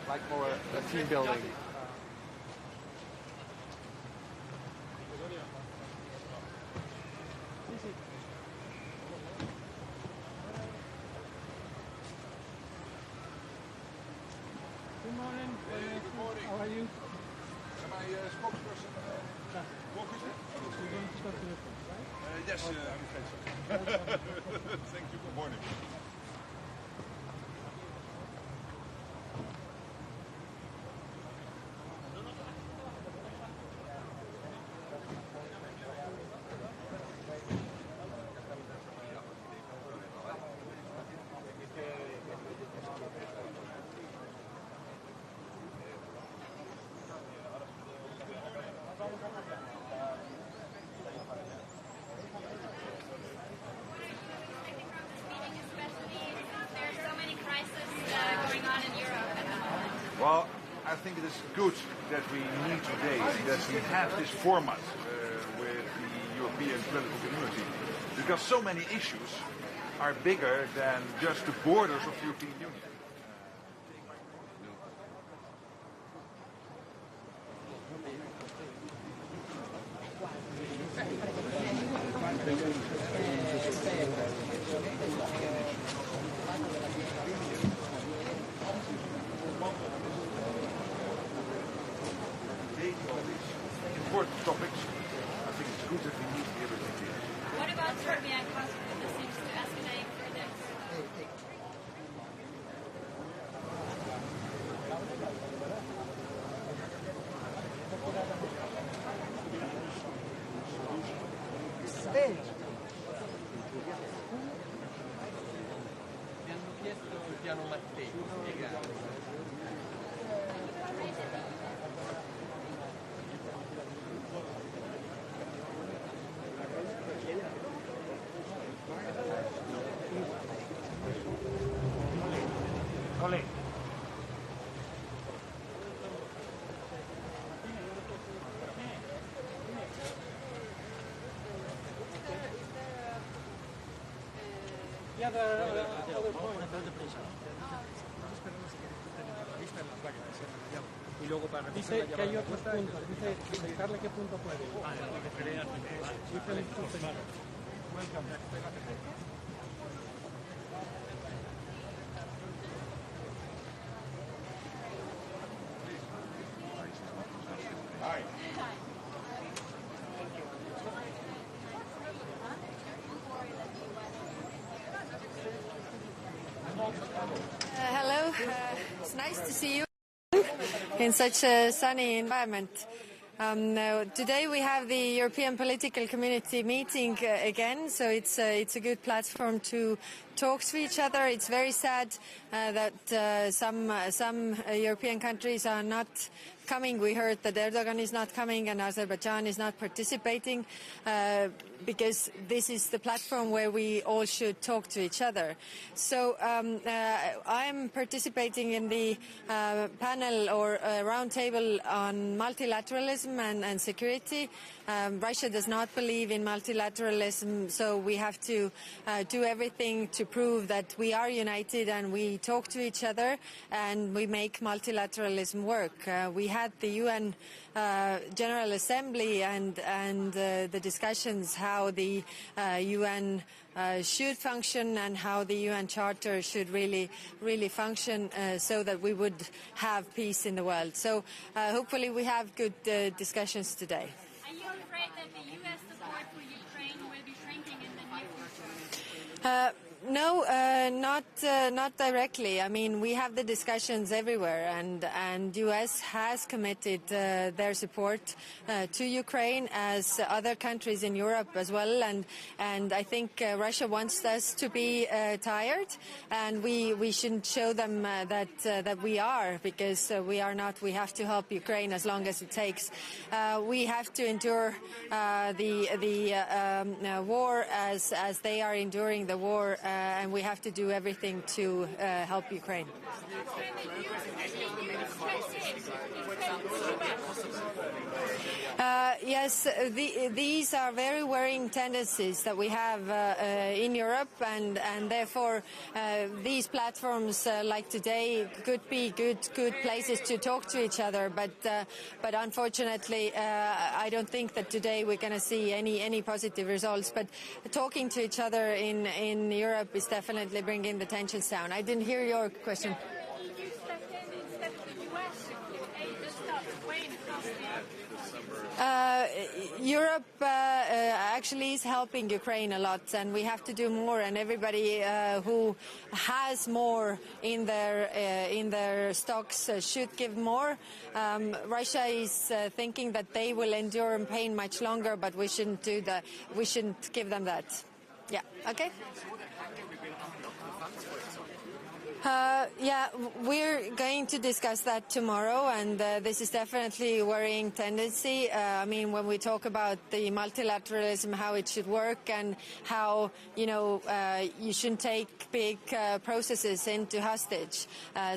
Like more a team building. Good morning. Good morning. How are you? Am I a spokesperson? You're going to talk to the press, right? Yes, I'm afraid so. Thank you. Good morning. Well, I think it is good that we meet today, that we have this format with the European political community, because so many issues are bigger than just the borders of the European Union. Important topics. I think it's good that we meet here with you. What about Serbia and Kosovo? This seems to escalate further. Mi hanno chiesto il piano Mattei, spiegare. Yeah, the other point. Dice que hay otros puntos. Dice explicarle qué punto puede. Welcome. Hello, it's nice to see you in such a sunny environment. Today we have the European Political Community meeting again, so it's a good platform to talk to each other. It's very sad that some European countries are not coming. We heard that Erdogan is not coming and Azerbaijan is not participating because this is the platform where we all should talk to each other. So I am participating in the panel or roundtable on multilateralism and security. Russia does not believe in multilateralism, so we have to do everything to prove that we are united and we talk to each other and we make multilateralism work. We had the UN General Assembly and the discussions how the UN should function and how the UN Charter should really function so that we would have peace in the world. So hopefully we have good discussions today. Are you afraid that the US support for Ukraine will be shrinking in the near future? No, not directly. I mean, we have the discussions everywhere, and US has committed their support to Ukraine, as other countries in Europe as well. And I think Russia wants us to be tired, and we shouldn't show them that we are, because we are not. We have to help Ukraine as long as it takes. We have to endure the war as they are enduring the war. And we have to do everything to help Ukraine. Yes, these are very worrying tendencies that we have in Europe, and therefore these platforms like today could be good places to talk to each other. But unfortunately, I don't think that today we're going to see any positive results. But talking to each other in Europe is definitely bringing the tensions down. I didn't hear your question. Europe actually is helping Ukraine a lot, and we have to do more. And everybody who has more in their stocks should give more. Russia is thinking that they will endure pain much longer, but we shouldn't do that. We shouldn't give them that. Yeah. Okay. Yeah, we're going to discuss that tomorrow, and this is definitely a worrying tendency. I mean, when we talk about the multilateralism, how it should work, and how, you shouldn't take big processes into hostage.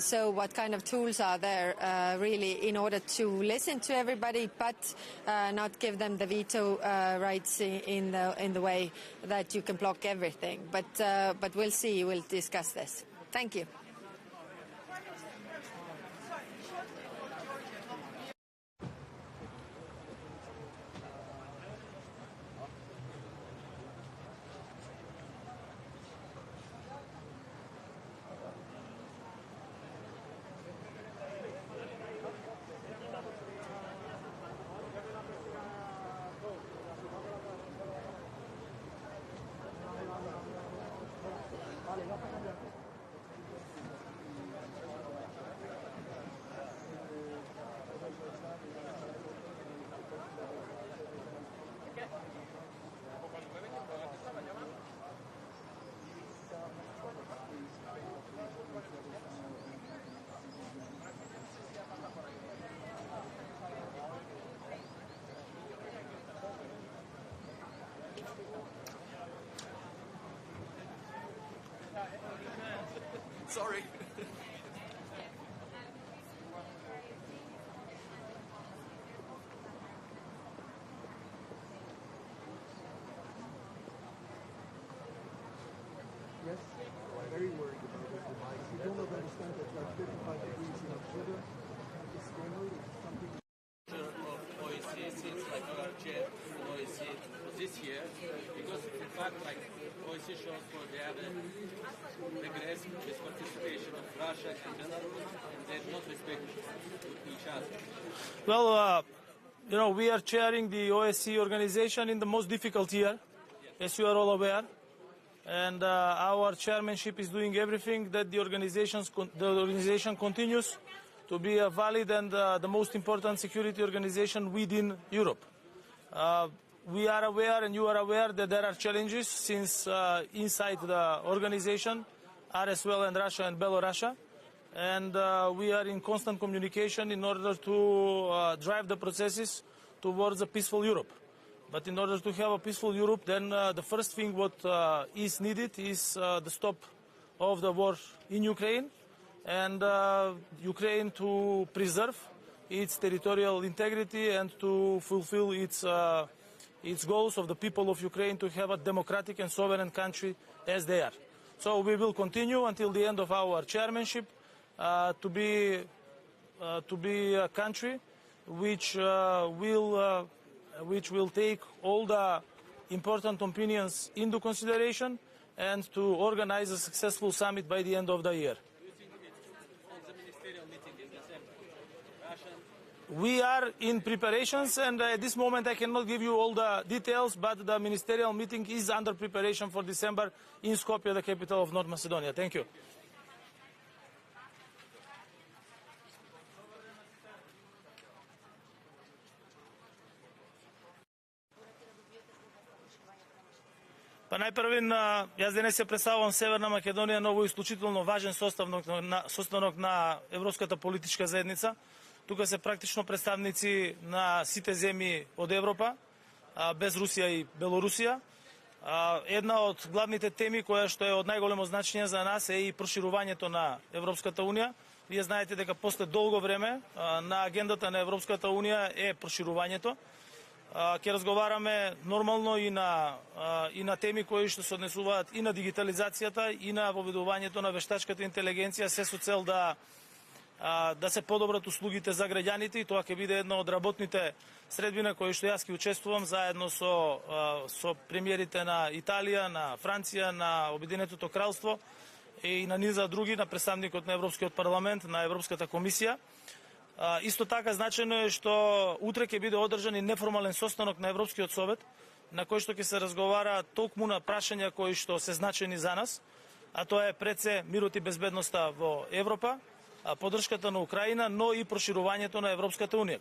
So what kind of tools are there, really, in order to listen to everybody, but not give them the veto rights in the way that you can block everything. But we'll see. We'll discuss this. Thank you. Sorry. Yes, I'm very worried about this device. You don't understand that like 35 degrees in October is generally something. Of OSCE seems like you are chair of OSCE this year, because in fact, like OSCE shows for the other regress with participation of Russia and Belarus, and they do not respect each other. Well, we are chairing the OSCE organization in the most difficult year, as you are all aware. And our chairmanship is doing everything that the organization continues to be a valid and the most important security organization within Europe. We are aware, and you are aware, that there are challenges since inside the organization are as well in Russia and Belarus. and we are in constant communication in order to drive the processes towards a peaceful Europe. But in order to have a peaceful Europe, then the first thing what is needed is the stop of the war in Ukraine, and Ukraine to preserve its territorial integrity and to fulfill its goals of the people of Ukraine to have a democratic and sovereign country as they are. So we will continue until the end of our chairmanship to be a country which will take all the important opinions into consideration and to organize a successful summit by the end of the year. We are in preparations, and at this moment I cannot give you all the details, but the ministerial meeting is under preparation for December in Skopje, the capital of North Macedonia. Thank you. Па најпрвин, јас денес се представувам Северна Македонија, ново исклучително важен состанок на Европската политичка заедница. Тука се практично представници на сите земји од Европа, без Русија и Белорусија. Една од главните теми која што е од најголемо значење за нас е и проширувањето на Европската Унија. Вие знаете дека после долго време на агендата на Европската Унија е проширувањето. Ќе разговараме нормално и на теми кои што се однесуваат и на дигитализацијата и на воведувањето на вештачката интелигенција, се со цел да се подобрат услугите за граѓаните, и тоа ќе биде една од работните средби на кои што јас ќе учествувам заедно со премиерите на Италија, на Франција, на Обединетото кралство и на низа други, на представникот на Европскиот парламент, на Европската комисија. Исто така значено е што утре ќе биде одржан и неформален состанок на Европскиот совет, на кој што ќе се разговара толкму на прашања кои што се значени за нас, а тоа е пред се мирот и безбедноста во Европа, поддршката на Украина, но и проширувањето на Европската Унија.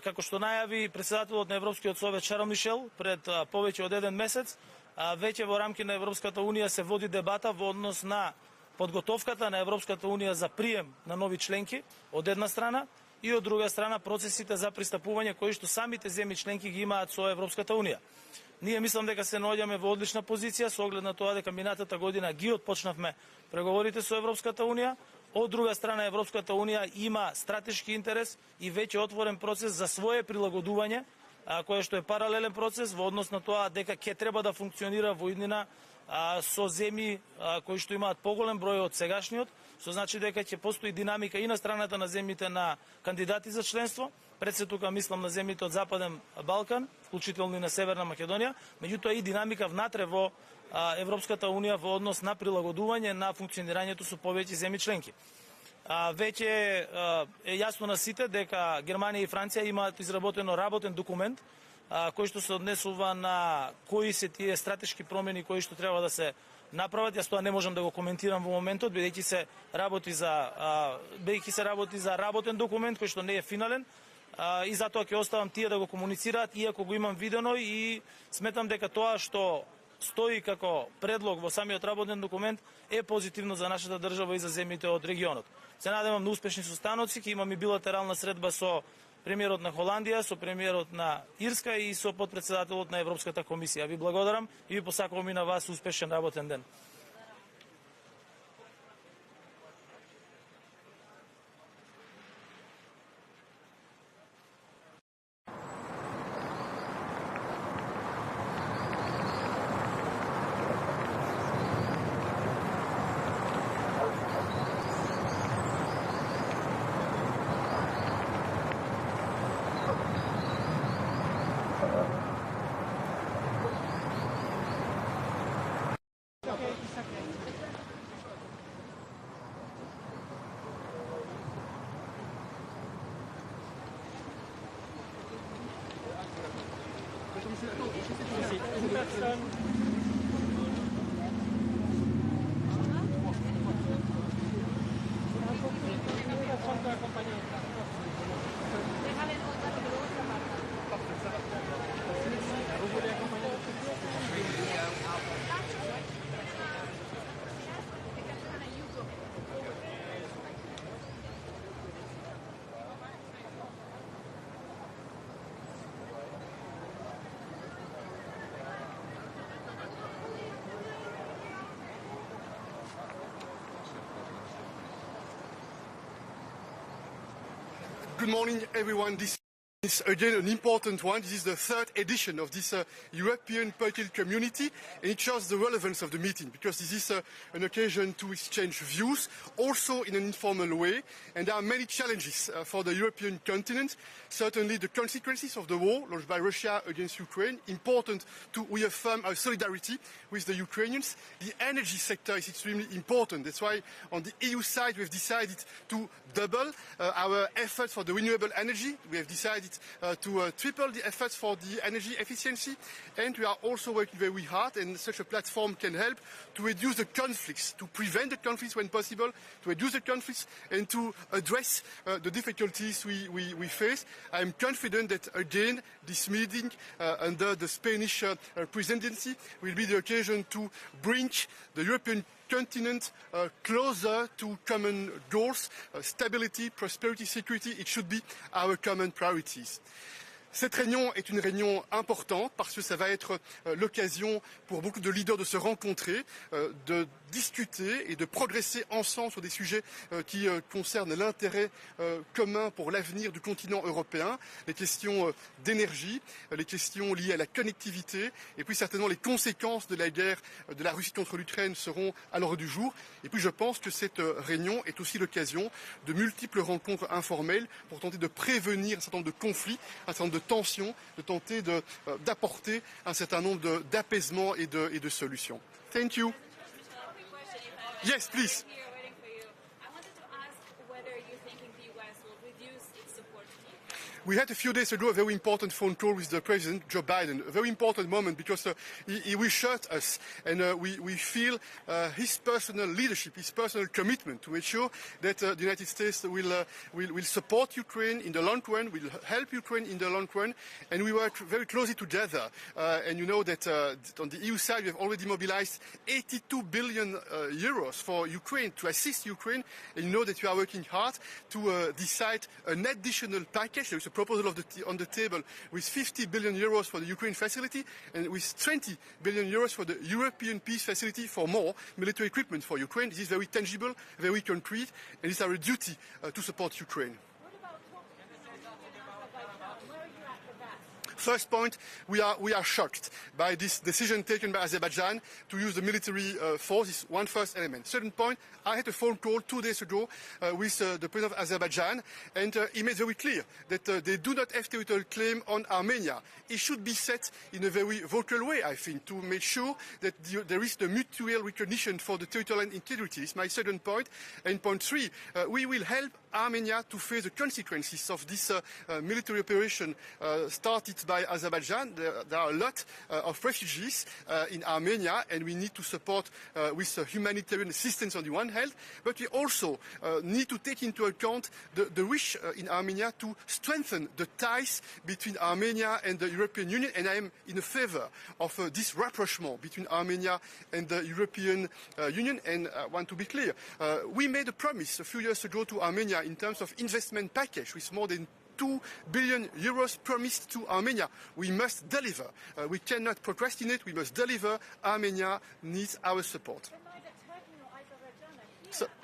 Како што најави председателот на Европскиот совет Шарл Мишел пред повеќе од еден месец, веќе во рамки на Европската Унија се води дебата во однос на подготовката на Европската Унија за прием на нови членки од една страна и од друга страна процесите за пристапување кои што самите земји членки ги имаат со Европската Унија. Ние мислам дека се наоѓаме во одлична позиција со оглед на тоа дека минатата година ги отпочнавме преговорите со Европската Унија. Од друга страна, Европската Унија има стратешки интерес и веќе отворен процес за свое прилагодување, кој што е паралелен процес во однос на тоа дека ќе треба да функционира во иднина со земји кои што имаат поголем број од сегашниот, што значи дека ќе постои динамика и на страната на земјите на кандидати за членство, пред се тука мислам на земјите од Западен Балкан, вклучително и на Северна Македонија, меѓутоа и динамика внатре во Европската Унија во однос на прилагодување на функционирањето со повеќе земји членки. Веќе е јасно на сите дека Германија и Франција имаат изработено работен документ кој што се однесува на кои се тие стратешки промени кои што треба да се направат. Јас тоа не можам да го коментирам во моментот, бидејќи се работи за работен документ кој што не е финален, и затоа ќе оставам тие да го комуницираат, иако го имам видено, и сметам дека тоа што стои како предлог во самиот работен документ е позитивно за нашата држава и за земјите од регионот. Се надевам на успешни состаноци, ќе имам и билатерална средба со премиерот на Холандија, со премиерот на Ирска и со подпредседателот на Европската комисија. Ви благодарам и ви посакувам и на вас успешен работен ден. Good morning, everyone. This is again an important one. This is the third edition of this European Political Community, and it shows the relevance of the meeting because this is an occasion to exchange views, also in an informal way. And there are many challenges for the European continent. Certainly the consequences of the war launched by Russia against Ukraine, important to reaffirm our solidarity with the Ukrainians. The energy sector is extremely important. That's why on the EU side we have decided to double our efforts for the renewable energy. We have decided to triple the efforts for the energy efficiency, and we are also working very hard, and such a platform can help to reduce the conflicts, to prevent the conflicts when possible, to reduce the conflicts and to address the difficulties we face. I am confident that again this meeting under the Spanish presidency will be the occasion to bring the European continent closer to common goals, stability, prosperity, security. It should be our common priorities. Cette réunion est une réunion importante parce que ça va être l'occasion pour beaucoup de leaders de se rencontrer, de discuter et de progresser ensemble sur des sujets qui concernent l'intérêt commun pour l'avenir du continent européen, les questions d'énergie, les questions liées à la connectivité et puis certainement les conséquences de la guerre de la Russie contre l'Ukraine seront à l'ordre du jour. Et puis je pense que cette réunion est aussi l'occasion de multiples rencontres informelles pour tenter de prévenir un certain nombre de conflits, un certain nombre de tensions, de tenter d'apporter un certain nombre d'apaisements et de solutions. Thank you. Yes, please. We had a few days ago a very important phone call with the President, Joe Biden, a very important moment because he reassured us and we feel his personal leadership, his personal commitment to make sure that the United States will support Ukraine in the long run, will help Ukraine in the long run, and we work very closely together. And you know that on the EU side we have already mobilized 82 billion euros for Ukraine, to assist Ukraine, and you know that we are working hard to decide an additional package. There is a proposal on the table with 50 billion euros for the Ukraine facility and with 20 billion euros for the European Peace Facility for more military equipment for Ukraine. This is very tangible, very concrete, and it's our duty to support Ukraine. First point, we are shocked by this decision taken by Azerbaijan to use the military force. Is one first element. Second point, I had a phone call 2 days ago with the president of Azerbaijan, and he made very clear that they do not have territorial claim on Armenia. It should be set in a very vocal way, I think, to make sure that there is the mutual recognition for the territorial integrity. This is my second point. And point three, we will help Armenia to face the consequences of this military operation started by Azerbaijan. There are a lot of refugees in Armenia, and we need to support with humanitarian assistance on the one hand, but we also need to take into account the wish in Armenia to strengthen the ties between Armenia and the European Union, and I am in favor of this rapprochement between Armenia and the European Union. And I want to be clear, we made a promise a few years ago to Armenia in terms of investment package with more than 2 billion euros promised to Armenia. We must deliver. We cannot procrastinate. We must deliver. Armenia needs our support.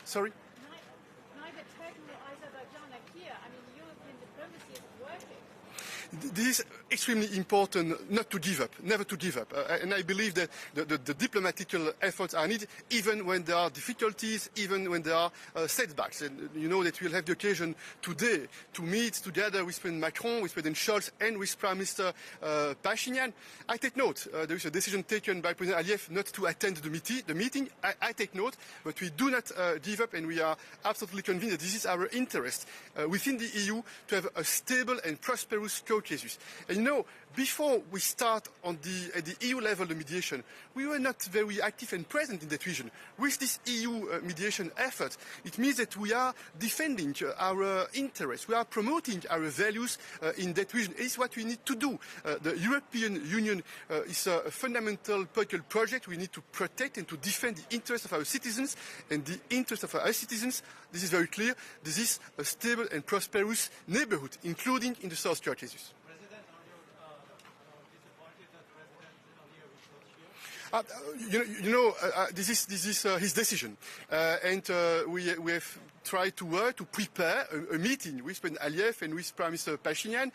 Sorry? Neither Turkey nor Azerbaijan are here. I mean, European diplomacy is working. This is extremely important not to give up, never to give up. And I believe that the diplomatical efforts are needed even when there are difficulties, even when there are setbacks. And you know that we'll have the occasion today to meet together with President Macron, with President Scholz and with Prime Minister Pashinyan. I take note. There is a decision taken by President Aliyev not to attend the meeting. I take note, but we do not give up, and we are absolutely convinced that this is our interest within the EU to have a stable and prosperous Caucasus. And you know, before we start at the EU level the mediation, we were not very active and present in that region. With this EU mediation effort, it means that we are defending our interests, we are promoting our values in that region. It is what we need to do. The European Union is a fundamental political project. We need to protect and to defend the interests of our citizens, and the interests of our citizens, this is very clear, this is a stable and prosperous neighborhood, including in the South Caucasus. This is his decision, and we have tried to work to prepare a meeting with President Aliyev and with Prime Minister Pashinyan.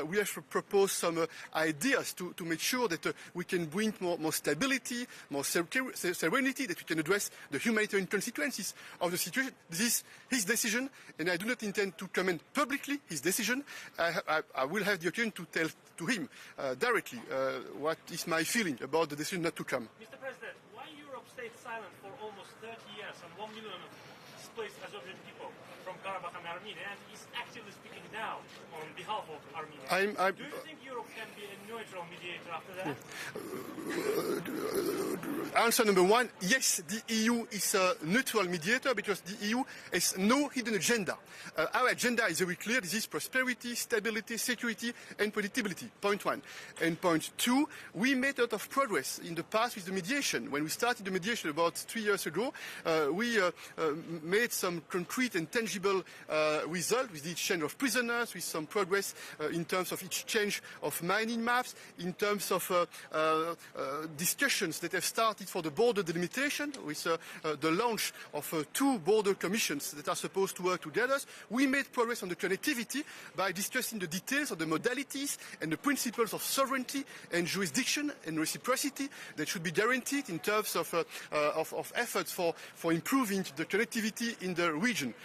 We have proposed some ideas to make sure that we can bring more stability, more serenity, that we can address the humanitarian consequences of the situation. This is his decision, and I do not intend to comment publicly his decision. I will have the occasion to tell to him directly what is my feeling about the decision not to come. Mr. President, why Europe stayed silent for almost 30 years and 1 million displaced Azovian people from Karabakh and Armenia, and is actively speaking now on behalf of Armenia? Do you think Europe can be a neutral mediator after that? Answer number one, yes, the EU is a neutral mediator because the EU has no hidden agenda. Our agenda is very clear. This is prosperity, stability, security, and predictability, point one. And point two, we made a lot of progress in the past with the mediation. When we started the mediation about 3 years ago, we made some concrete and tangible result with the exchange of prisoners, with some progress in terms of exchange of mining maps, in terms of discussions that have started for the border delimitation, with the launch of 2 border commissions that are supposed to work together. We made progress on the connectivity by discussing the details of the modalities and the principles of sovereignty and jurisdiction and reciprocity that should be guaranteed in terms of efforts for improving the connectivity in the region.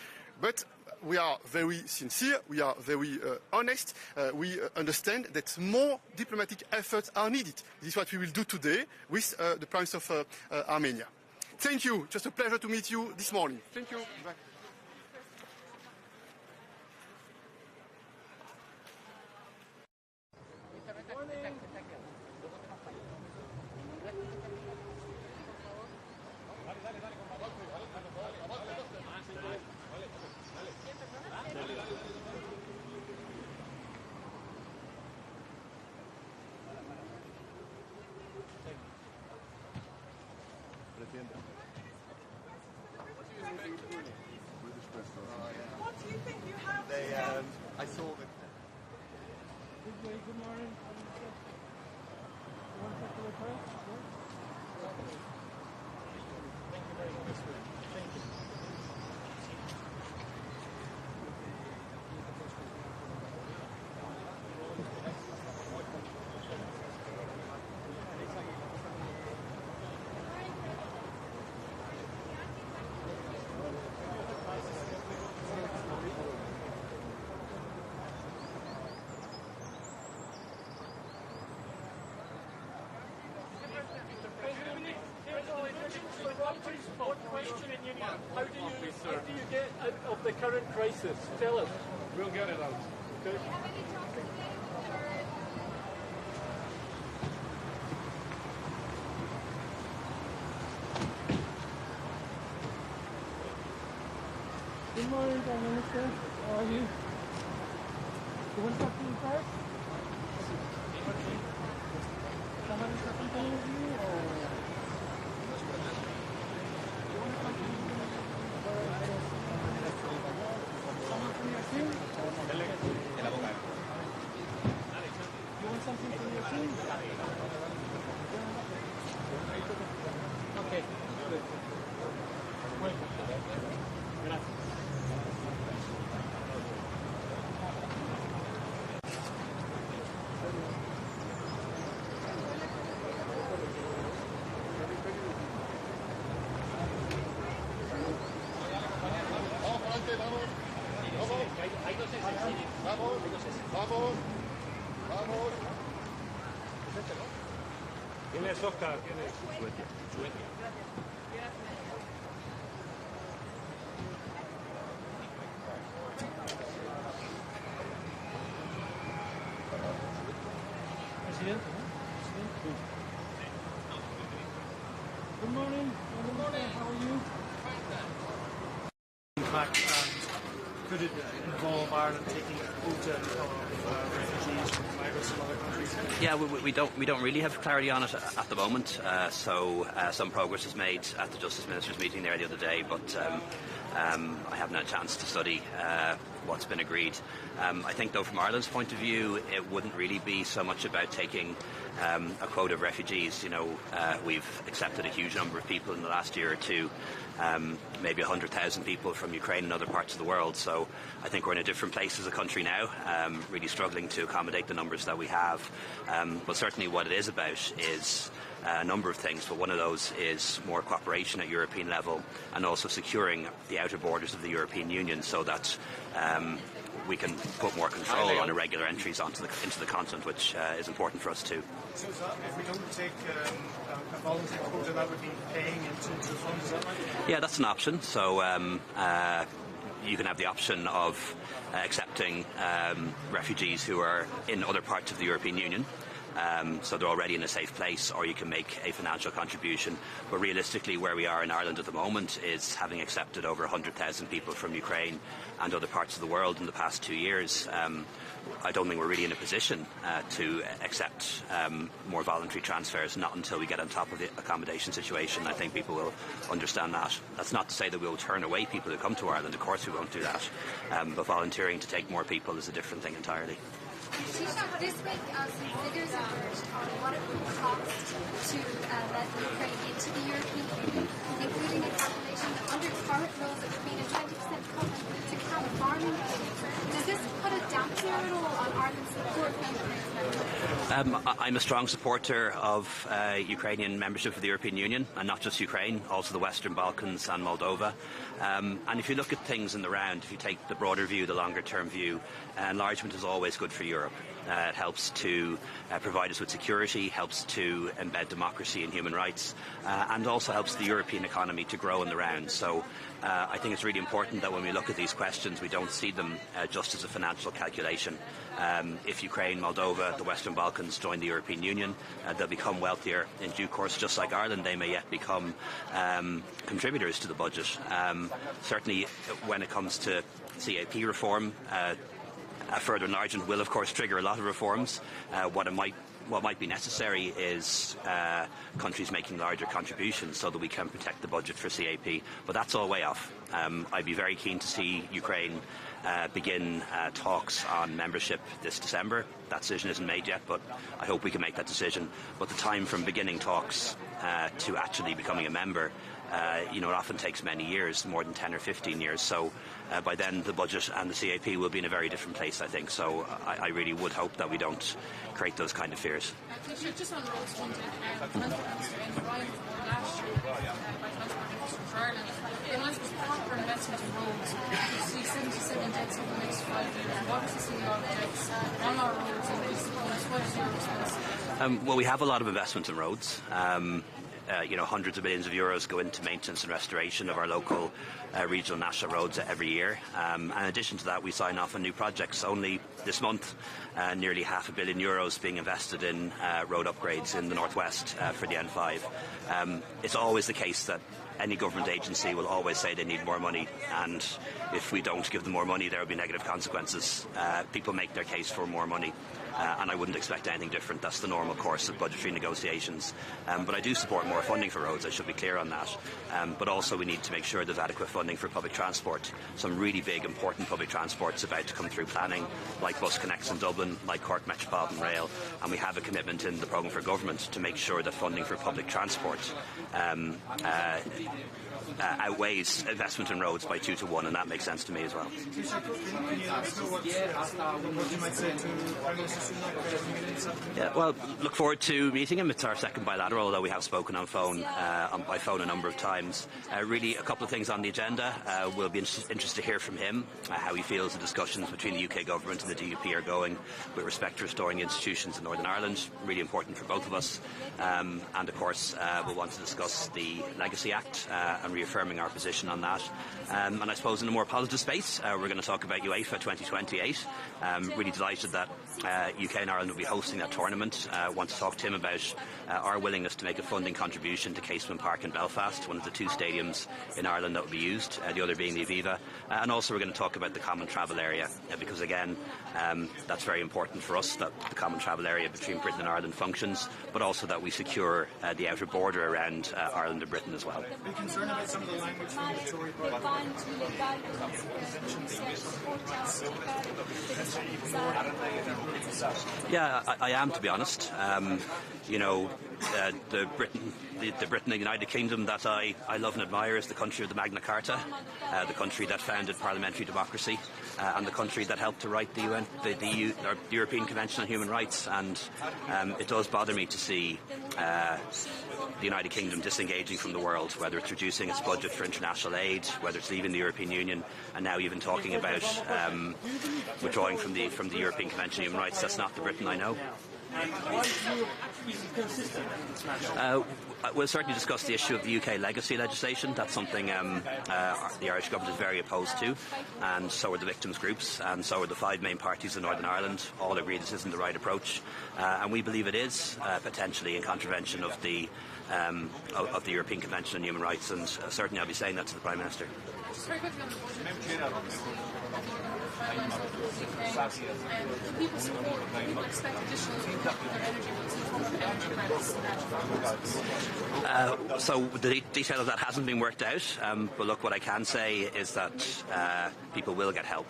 But we are very sincere, we are very honest, we understand that more diplomatic efforts are needed. This is what we will do today with the Prime Minister of Armenia. Thank you, just a pleasure to meet you this morning. Thank you. Bye. What do you think you have? I saw that. Good morning. You want to talk to the press? Thank you very much. Thank you. How do you get out of the current crisis? Tell us. We'll get it out. Okay. Good morning, Prime Minister. How are you? You want something first? Someone is talking to you, or? Someone from your team? You want something from your team? Okay, good. Welcome. Gracias. ¿Quién es Oscar? ¿Quién es? Suecia. Presidente, ¿no? Presidente. Good morning. Good morning. How are you? Back, could it involve Ireland taking a quota of refugees from migrants from other countries? Yeah, we don't really have clarity on it at the moment. So some progress is made at the Justice Ministers meeting there the other day, but I haven't had a chance to study what's been agreed. I think, though, from Ireland's point of view, it wouldn't really be so much about taking a quota of refugees. You know, we've accepted a huge number of people in the last year or two, maybe 100,000 people from Ukraine and other parts of the world. So I think we're in a different place as a country now, really struggling to accommodate the numbers that we have. But certainly what it is about is a number of things, but one of those is more cooperation at European level and also securing the outer borders of the European Union so that we can put more control on irregular entries into the continent, which is important for us too. So if we don't take a voluntary quota, that would be paying into the fund, is that right? Yeah, that's an option. So you can have the option of accepting refugees who are in other parts of the European Union. So they're already in a safe place, or you can make a financial contribution. But realistically, where we are in Ireland at the moment is having accepted over 100,000 people from Ukraine and other parts of the world in the past 2 years. I don't think we're really in a position to accept more voluntary transfers, not until we get on top of the accommodation situation. I think people will understand that. That's not to say that we'll turn away people who come to Ireland. Of course we won't do that. But volunteering to take more people is a different thing entirely. Taoiseach, this week some figures emerged on what it would cost to let Ukraine into the European Union, including a calculation that under current rules it would mean a 20% cut to camp farming payments. Does this put a dampener at all on Ireland's support for Ukraine's membership? I'm a strong supporter of Ukrainian membership of the European Union, and not just Ukraine, also the Western Balkans and Moldova. And if you look at things in the round, if you take the broader view, the longer term view, enlargement is always good for Europe. It helps to provide us with security, helps to embed democracy and human rights, and also helps the European economy to grow in the round. So I think it's really important that when we look at these questions, we don't see them just as a financial calculation. If Ukraine, Moldova, the Western Balkans join the European Union, they'll become wealthier in due course, just like Ireland. They may yet become contributors to the budget. Certainly when it comes to CAP reform, a further enlargement will, of course, trigger a lot of reforms. What might be necessary is countries making larger contributions so that we can protect the budget for CAP. But that's all way off. I'd be very keen to see Ukraine begin talks on membership this December. That decision isn't made yet, but I hope we can make that decision. But the time from beginning talks to actually becoming a member, it often takes many years, more than 10 or 15 years. So by then the budget and the CAP will be in a very different place, I think. So I really would hope that we don't create those kind of fears. Just on roads funding, Transport Minister in Ryan last year by Transport Infrastructure for Ireland, they announced this proper investment in roads. You see 77 deaths over the next 5 years. We've obviously seen a lot of deaths on our roads in recent months. What is your response? Well, we have a lot of investment in roads. Hundreds of millions of euros go into maintenance and restoration of our local, regional, national roads every year. In addition to that, we sign off on new projects. Only this month, nearly €500 million being invested in road upgrades in the northwest for the N5. It's always the case that any government agency will always say they need more money, and if we don't give them more money, there will be negative consequences. People make their case for more money. And I wouldn't expect anything different. That's the normal course of budgetary negotiations. But I do support more funding for roads, I should be clear on that. But also we need to make sure there's adequate funding for public transport. Some really big, important public transport's about to come through planning, like Bus Connects in Dublin, like Cork Metropolitan Rail, and we have a commitment in the programme for government to make sure that funding for public transport outweighs investment in roads by 2 to 1, and that makes sense to me as well. Yeah, well, look forward to meeting him. It's our second bilateral, although we have spoken on phone, by phone a number of times. Really, a couple of things on the agenda. We'll be interested to hear from him how he feels the discussions between the UK government and the DUP are going with respect to restoring the institutions in Northern Ireland. Really important for both of us. And of course, we'll want to discuss the Legacy Act and reaffirming our position on that. And I suppose in a more positive space, we're going to talk about UEFA 2028. Really delighted that UK and Ireland will be hosting that tournament. I want to talk to him about our willingness to make a funding contribution to Casement Park in Belfast, one of the two stadiums in Ireland that will be used, the other being the Aviva. And also we're going to talk about the common travel area, because again, that's very important for us, that the common travel area between Britain and Ireland functions, but also that we secure the outer border around Ireland and Britain as well. Are you concerned about some of the language from the Tory parliament? Yeah, I am, to be honest. You know, the Britain and the United Kingdom that I love and admire is the country of the Magna Carta, the country that founded parliamentary democracy, and the country that helped to write the European Convention on Human Rights. And it does bother me to see the United Kingdom disengaging from the world, whether it's reducing its budget for international aid, whether it's leaving the European Union, and now even talking about withdrawing from the European Convention on Human Rights. That's not the Britain I know. We'll certainly discuss the issue of the UK legacy legislation. That's something the Irish government is very opposed to, and so are the victims' groups, and so are the 5 main parties in Northern Ireland. All agree this isn't the right approach, and we believe it is potentially in contravention of the European Convention on Human Rights, and certainly I'll be saying that to the Prime Minister. Just very quickly on the budget, people support, people expect additional energy so the detail of that hasn't been worked out, but look, what I can say is that people will get help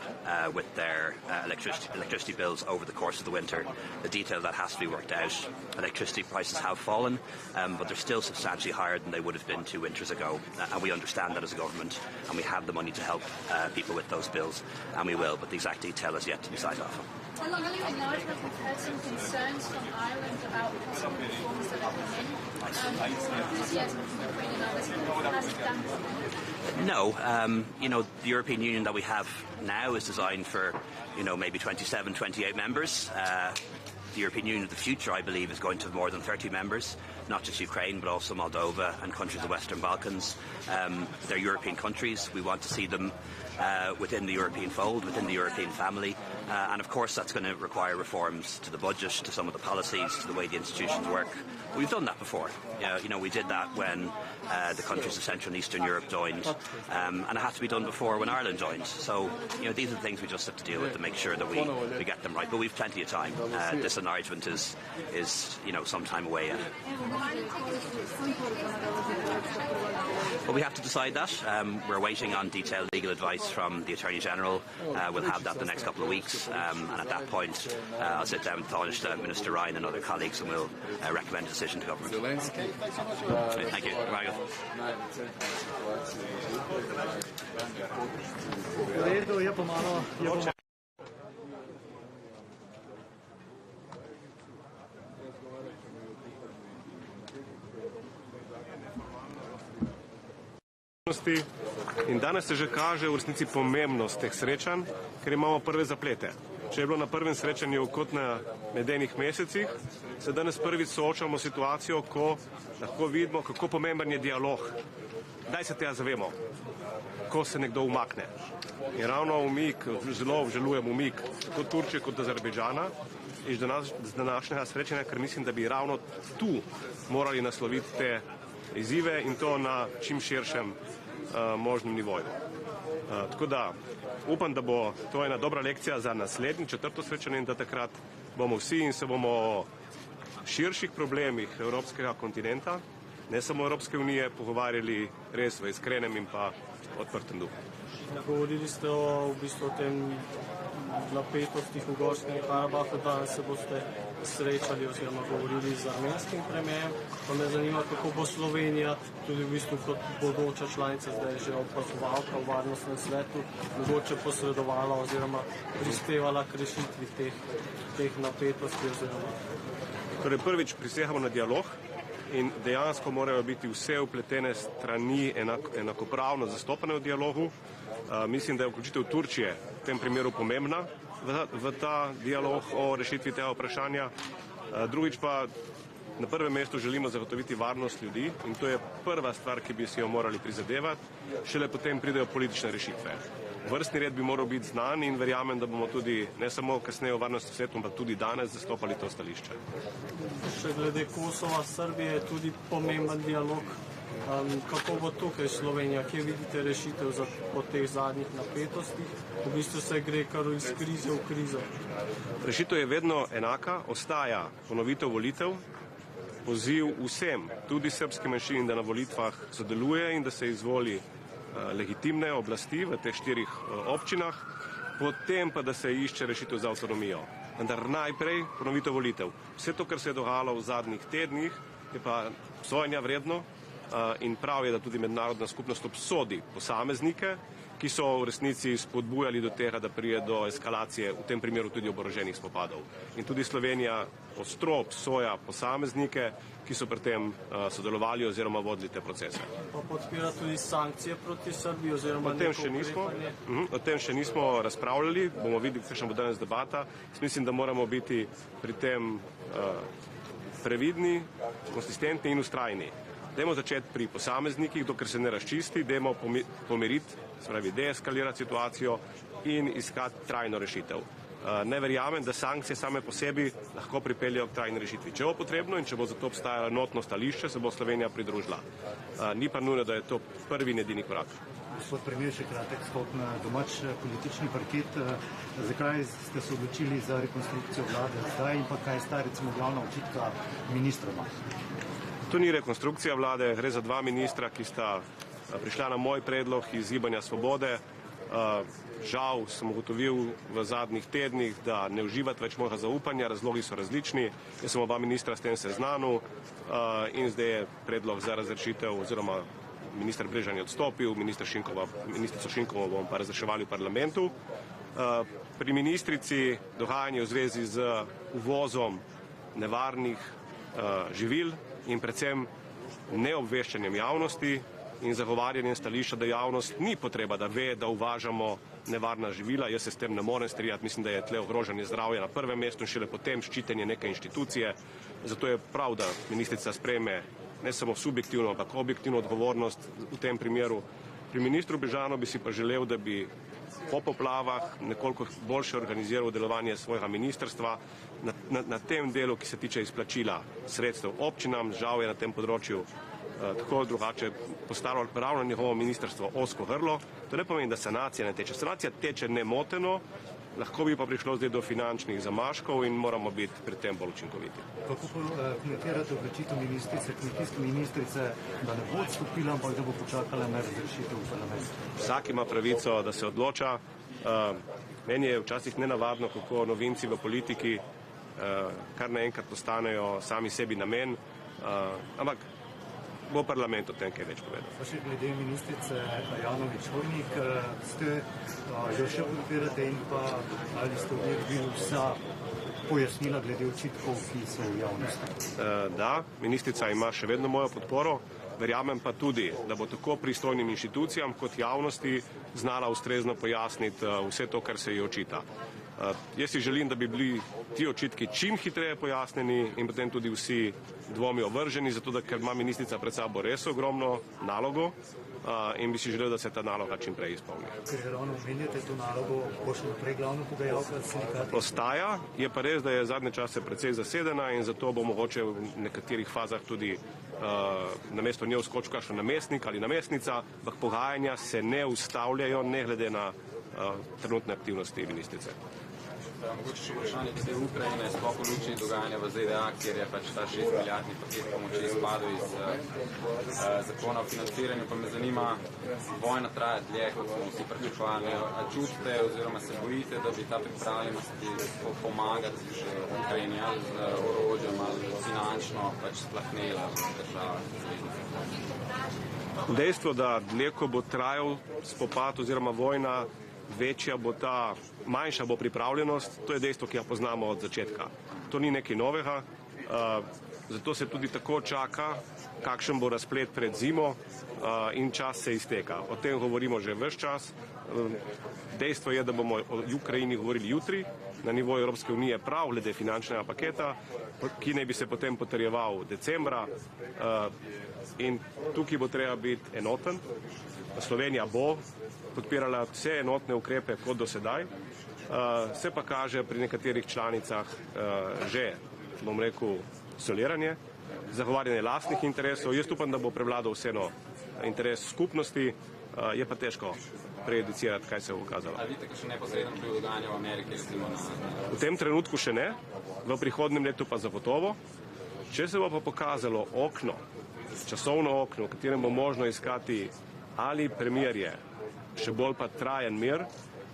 with their electricity bills over the course of the winter. The detail of that has to be worked out. Electricity prices have fallen, but they're still substantially higher than they would have been 2 winters ago, and we understand that as a government, and we have the money to help people with those bills, and we will, but the exact detail is yet to be signed off on. Along the enlargement, we've heard some concerns from Ireland about possible reforms that have come in. Enthusiasm from Ukraine and others hasn't dampened. No, you know, the European Union that we have now is designed for, you know, maybe 27, 28 members. The European Union of the future, I believe, is going to have more than 30 members, not just Ukraine, but also Moldova and countries of the Western Balkans. They're European countries. We want to see them within the European fold, within the European family. And of course, that's going to require reforms to the budget, to some of the policies, to the way the institutions work. We've done that before. You know, we did that when the countries of Central and Eastern Europe joined, and it had to be done before when Ireland joined. So, you know, these are the things we just have to deal with to make sure that we get them right. But we've plenty of time. This enlargement is you know, some time away yet. But we have to decide that. We're waiting on detailed legal advice from the Attorney General. We'll have that the next couple of weeks, and at that point I'll sit down with Tánaiste Minister Ryan and other colleagues, and we'll recommend a decision to government. Zelensky. Thank you. In danes se že kaže v resnici pomembnost teh srečanj, ker imamo prve zaplete. Če je bilo na prvem srečanju kot na medenih mesecih, se danes prvič soočamo s situacijo, ko lahko vidimo, kako pomemben je dialog. Kdaj se tega zavemo? Ko se nekdo umakne. In ravno umik, zelo obžalujem umik tako Turčije kot Azerbajdžana iz današnjega srečanja, ker mislim, da bi ravno tu morali nasloviti te izzive in to na čim širšem možnem nivoju. Tako da upam, da bo to ena dobra lekcija za naslednje 4. srečanje in da takrat bomo vsi in se bomo o širših problemih evropskega kontinenta, ne samo Evropske unije, pogovarjali res v iskrenem in pa odprtem duhu. Govorili ste o tem napetostih v Gorskem Karabahu, danes se boste srečali oziroma govorili z armenskim premijerjem. Pa me zanima, kako bo Slovenija, tudi v bistvu kot bodoča članica, zdaj že opazovalka v varnostnem svetu, mogoče posredovala oziroma prispevala k rešitvi teh napetosti oziroma. Torej prvič prisegamo na dialog in dejansko morajo biti vse vpletene strani enakopravno zastopane v dialogu. Mislim, da je vključitev Turčije v tem primeru pomembna v ta dialog o rešitvi tega vprašanja. Drugič pa Na prvem mestu želimo zagotoviti varnost ljudi in to je prva stvar, ki bi si jo morali prizadevati, šele potem pridejo politične rešitve. Vrstni red bi moral biti znan in verjamem, da bomo tudi ne samo kasneje v varnostnem svetu, ampak tudi danes zastopali to stališče. Še glede Kosova, Srbije je tudi pomemben dialog. Kako bo tukaj Slovenija, kje vidite rešitev po teh zadnjih napetostih? V bistvu se gre kar iz krize v krizo. Rešitev je vedno enaka, ostaja ponovitev volitev, poziv vsem, tudi srbski manjšini, da na volitvah sodeluje in da se izvoli legitimne oblasti v teh 4 občinah, potem pa da se išče rešitev za avtonomijo. Vendar najprej ponovitev volitev. Vse to, kar se je dogajalo v zadnjih tednih, je pa obsojanja vredno in prav je, da tudi mednarodna skupnost obsodi posameznike, ki so v resnici spodbujali do tega, da pride do eskalacije, v tem primeru tudi oboroženih spopadov. In tudi Slovenija ostro obsoja posameznike, ki so pri tem sodelovali oziroma vodili te procese. Pa podpira tudi sankcije proti Srbiji oziroma O tem še nismo razpravljali, bomo videli, kakšna bo danes debata. Mislim, da moramo biti pri tem previdni, konsistentni in ustrajni. Dajmo začeti pri posameznikih, dokler se ne razčisti, dajmo pomiriti, se pravi deeskalirati situacijo in iskati trajno rešitev. Ne verjamem, da sankcije same po sebi lahko pripeljejo k trajni rešitvi. Če bo potrebno in če bo zato obstajalo enotno stališče, se bo Slovenija pridružila. Ni pa nujno, da je to prvi in edini korak. Gospod premier, še kratek skok na domač politični parket. Zakaj ste se odločili za rekonstrukcijo vlade zdaj in pa kaj sta recimo glavna očitka ministroma? To ni rekonstrukcija vlade, gre za 2 ministra, ki sta prišla na moj predlog iz Gibanja Svobode. Žal sem ugotovil v zadnjih tednih, da ne uživate več mojega zaupanja, razlogi so različni. Jaz sem oba ministra s tem seznanil in zdaj je predlog za razrešitev oziroma minister Brežan je odstopil, ministrico Šinkovo bomo pa razreševali v parlamentu. Pri ministrici dogajanje v zvezi z uvozom nevarnih živil in predvsem neobveščanjem javnosti in zagovarjanjem stališča, da javnost ni potreba, da ve, da uvažamo nevarna živila. Jaz se s tem ne morem strinjati, mislim, da je tle ogrožanje zdravja na prvem mestu in šele potem ščitenje neke inštitucije. Zato je prav, da ministrica sprejme ne samo subjektivno, ampak objektivno odgovornost v tem primeru. Pri ministru Brežanu bi si pa želel, da bi po poplavah nekoliko boljše organiziral delovanje svojega ministrstva na tem delu, ki se tiče izplačila sredstev občinam. Žal je na tem področju tako drugače postalo ravno njegovo ministrstvo ozko grlo. To ne pomeni, da sanacija ne teče. Sanacija teče nemoteno, lahko bi pa prišlo zdaj do finančnih zamaškov in moramo biti pri tem bolj učinkoviti. Kako komentirate odločitev ministrice, kmetijske ministrice, da ne bo odstopila, ampak da bo počakala na razrešitev v parlamentu? Vsak ima pravico, da se odloča. Meni je včasih nenavadno, kako novinci v politiki kar naenkrat postanejo sami sebi namen, ampak bo parlament o tem kaj več povedal. Pa še glede ministrice Ajanović-Hojnik, ste jo še podpirate in pa ali ste objavili vsa pojasnila glede očitkov, ki so v javnosti? Da, ministrica ima še vedno mojo podporo, verjamem pa tudi, da bo tako pristojnim inštitucijam kot javnosti znala ustrezno pojasniti vse to, kar se ji očita. Jaz si želim, da bi bili ti očitki čim hitreje pojasneni in potem tudi vsi dvomi ovrženi, zato da ker ima ministrica pred sabo res ogromno nalogo in bi si želel, da se ta naloga čim prej izpolni. Ker ravno omenjate to nalogo, bo še naprej glavno pogajalka sindikata? Ostaja, je pa res, da je zadnje čase precej zasedena in zato bo mogoče v nekaterih fazah tudi namesto nje vskočil kakšen namestnik ali namestnica, ampak pogajanja se ne ustavljajo, ne glede na trenutne aktivnosti ministrice. Mogoče še vprašanje glede Ukrajine, sploh v luči dogajanja v ZDA, kjer je pač ta 6-milijardni paket pomoči izpadel iz zakona o financiranju, pa me zanima, vojna traja dlje, kot smo vsi pričakovali. A čutite oziroma se bojite, da bi ta pripravljenost pomagati Ukrajini ali z orožjem ali finančno pač splahnela država zvezdnica? Dejstvo, da dlje ko bo trajal spopad oziroma vojna, večja bo ta, manjša bo pripravljenost, to je dejstvo, ki ga poznamo od začetka. To ni nekaj novega, zato se tudi tako čaka kakšen bo razplet pred zimo in čas se izteka. O tem govorimo že ves čas. Dejstvo je, da bomo o Ukrajini govorili jutri na nivoju Evropske unije prav glede finančnega paketa, ki naj bi se potem potrjeval decembra in tukaj bo treba biti enoten. Slovenija bo podpirala vse enotne ukrepe kot do sedaj, se pa kaže pri nekaterih članicah že, bom rekel, soliranje, zagovarjanje lastnih interesov. Jaz upam, da bo prevladal vseeno interes skupnosti, je pa težko prejudicirati, kaj se bo ukazalo. Ali vidite, kakšen neposreden vpliv dogajanja v Ameriki, recimo na... V tem trenutku še ne, v prihodnjem letu pa zagotovo. Če se bo pa pokazalo okno, časovno okno, v katerem bo možno iskati ali premirje, še bolj pa trajen mir,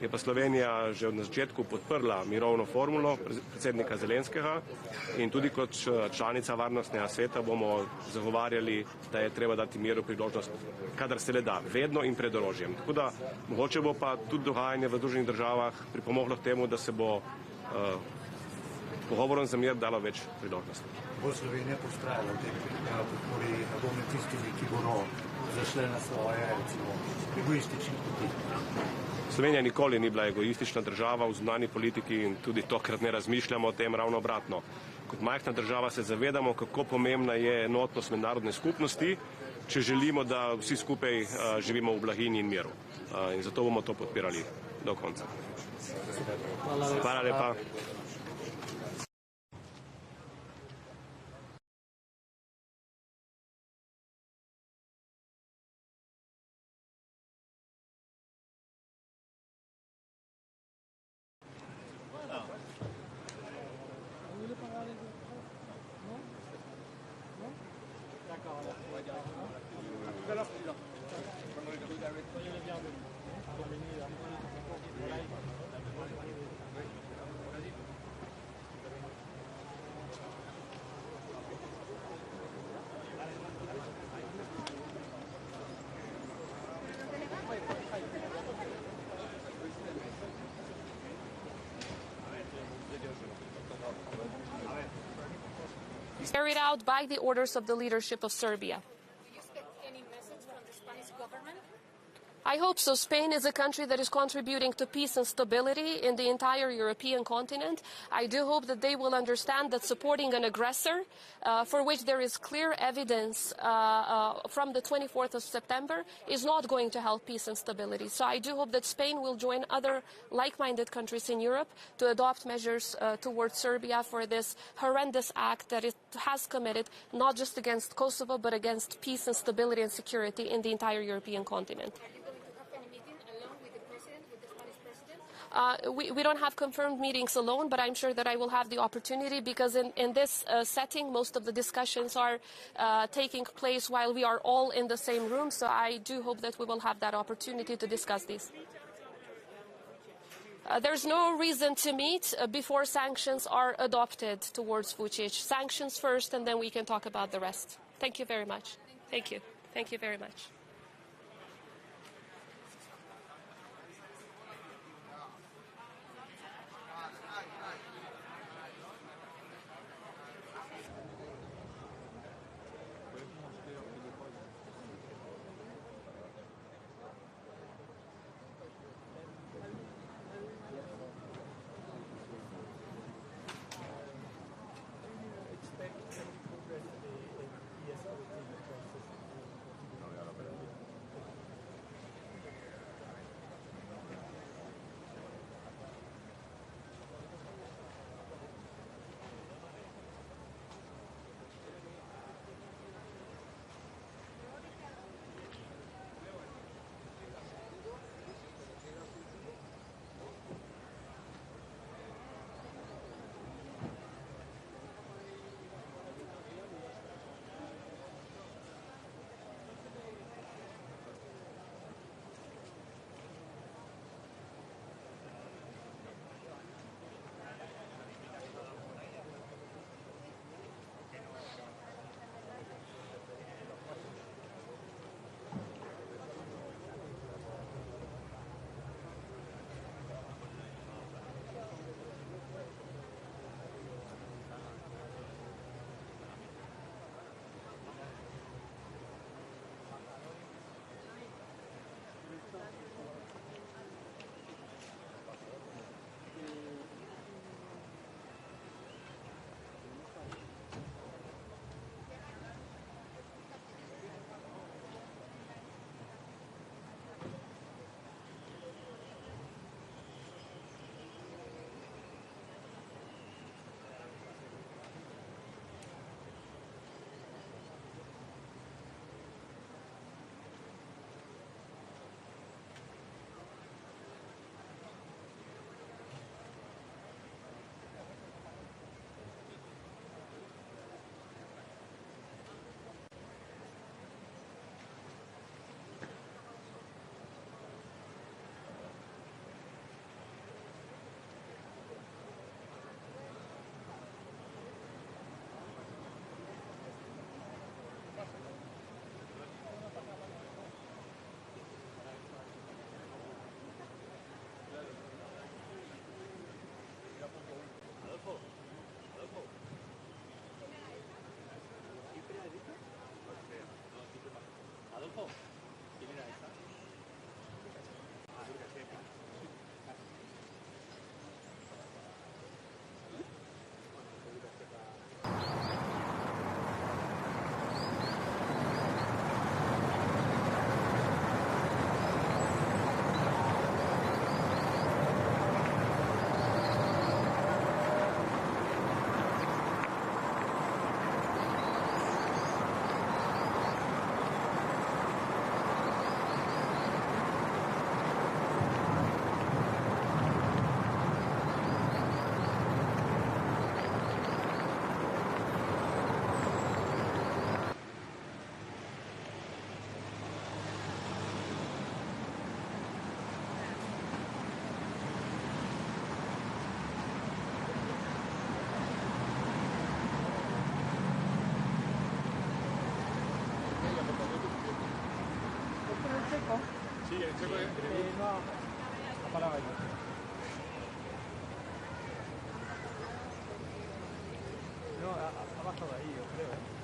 je pa Slovenija že na začetku podprla mirovno formulo predsednika Zelenskega in tudi kot članica Varnostnega sveta bomo zagovarjali, da je treba dati miru priložnost, kadar se le da, vedno in pred orožjem. Tako da mogoče bo pa tudi dogajanje v Združenih državah pripomoglo k temu, da se bo pogovorom za mir dalo več priložnosti. Bo Slovenija postrajala v tem podpori med tistimi, ki bodo zašle na svoje, recimo, egoistične poti? Slovenija nikoli ni bila egoistična država v zunanji politiki in tudi tokrat ne razmišljamo o tem, ravno obratno. Kot majhna država se zavedamo, kako pomembna je enotnost mednarodne skupnosti, če želimo, da vsi skupaj živimo v blaginji in miru. In zato bomo to podpirali do konca. Hvala lepa. Carried out by the orders of the leadership of Serbia. Do you expect any message from the Spanish government? I hope so. Spain is a country that is contributing to peace and stability in the entire European continent. I do hope that they will understand that supporting an aggressor, for which there is clear evidence from the 24th of September, is not going to help peace and stability. So I do hope that Spain will join other like-minded countries in Europe to adopt measures towards Serbia for this horrendous act that it has committed, not just against Kosovo, but against peace and stability and security in the entire European continent. We don't have confirmed meetings alone, but I'm sure that I will have the opportunity because in this setting, most of the discussions are taking place while we are all in the same room. So I do hope that we will have that opportunity to discuss these. There's no reason to meet before sanctions are adopted towards Vučić. Sanctions first, and then we can talk about the rest. Thank you very much. Thank you. Thank you very much. Sí, el checo de... No, para bailar. No, abajo de ahí, yo creo.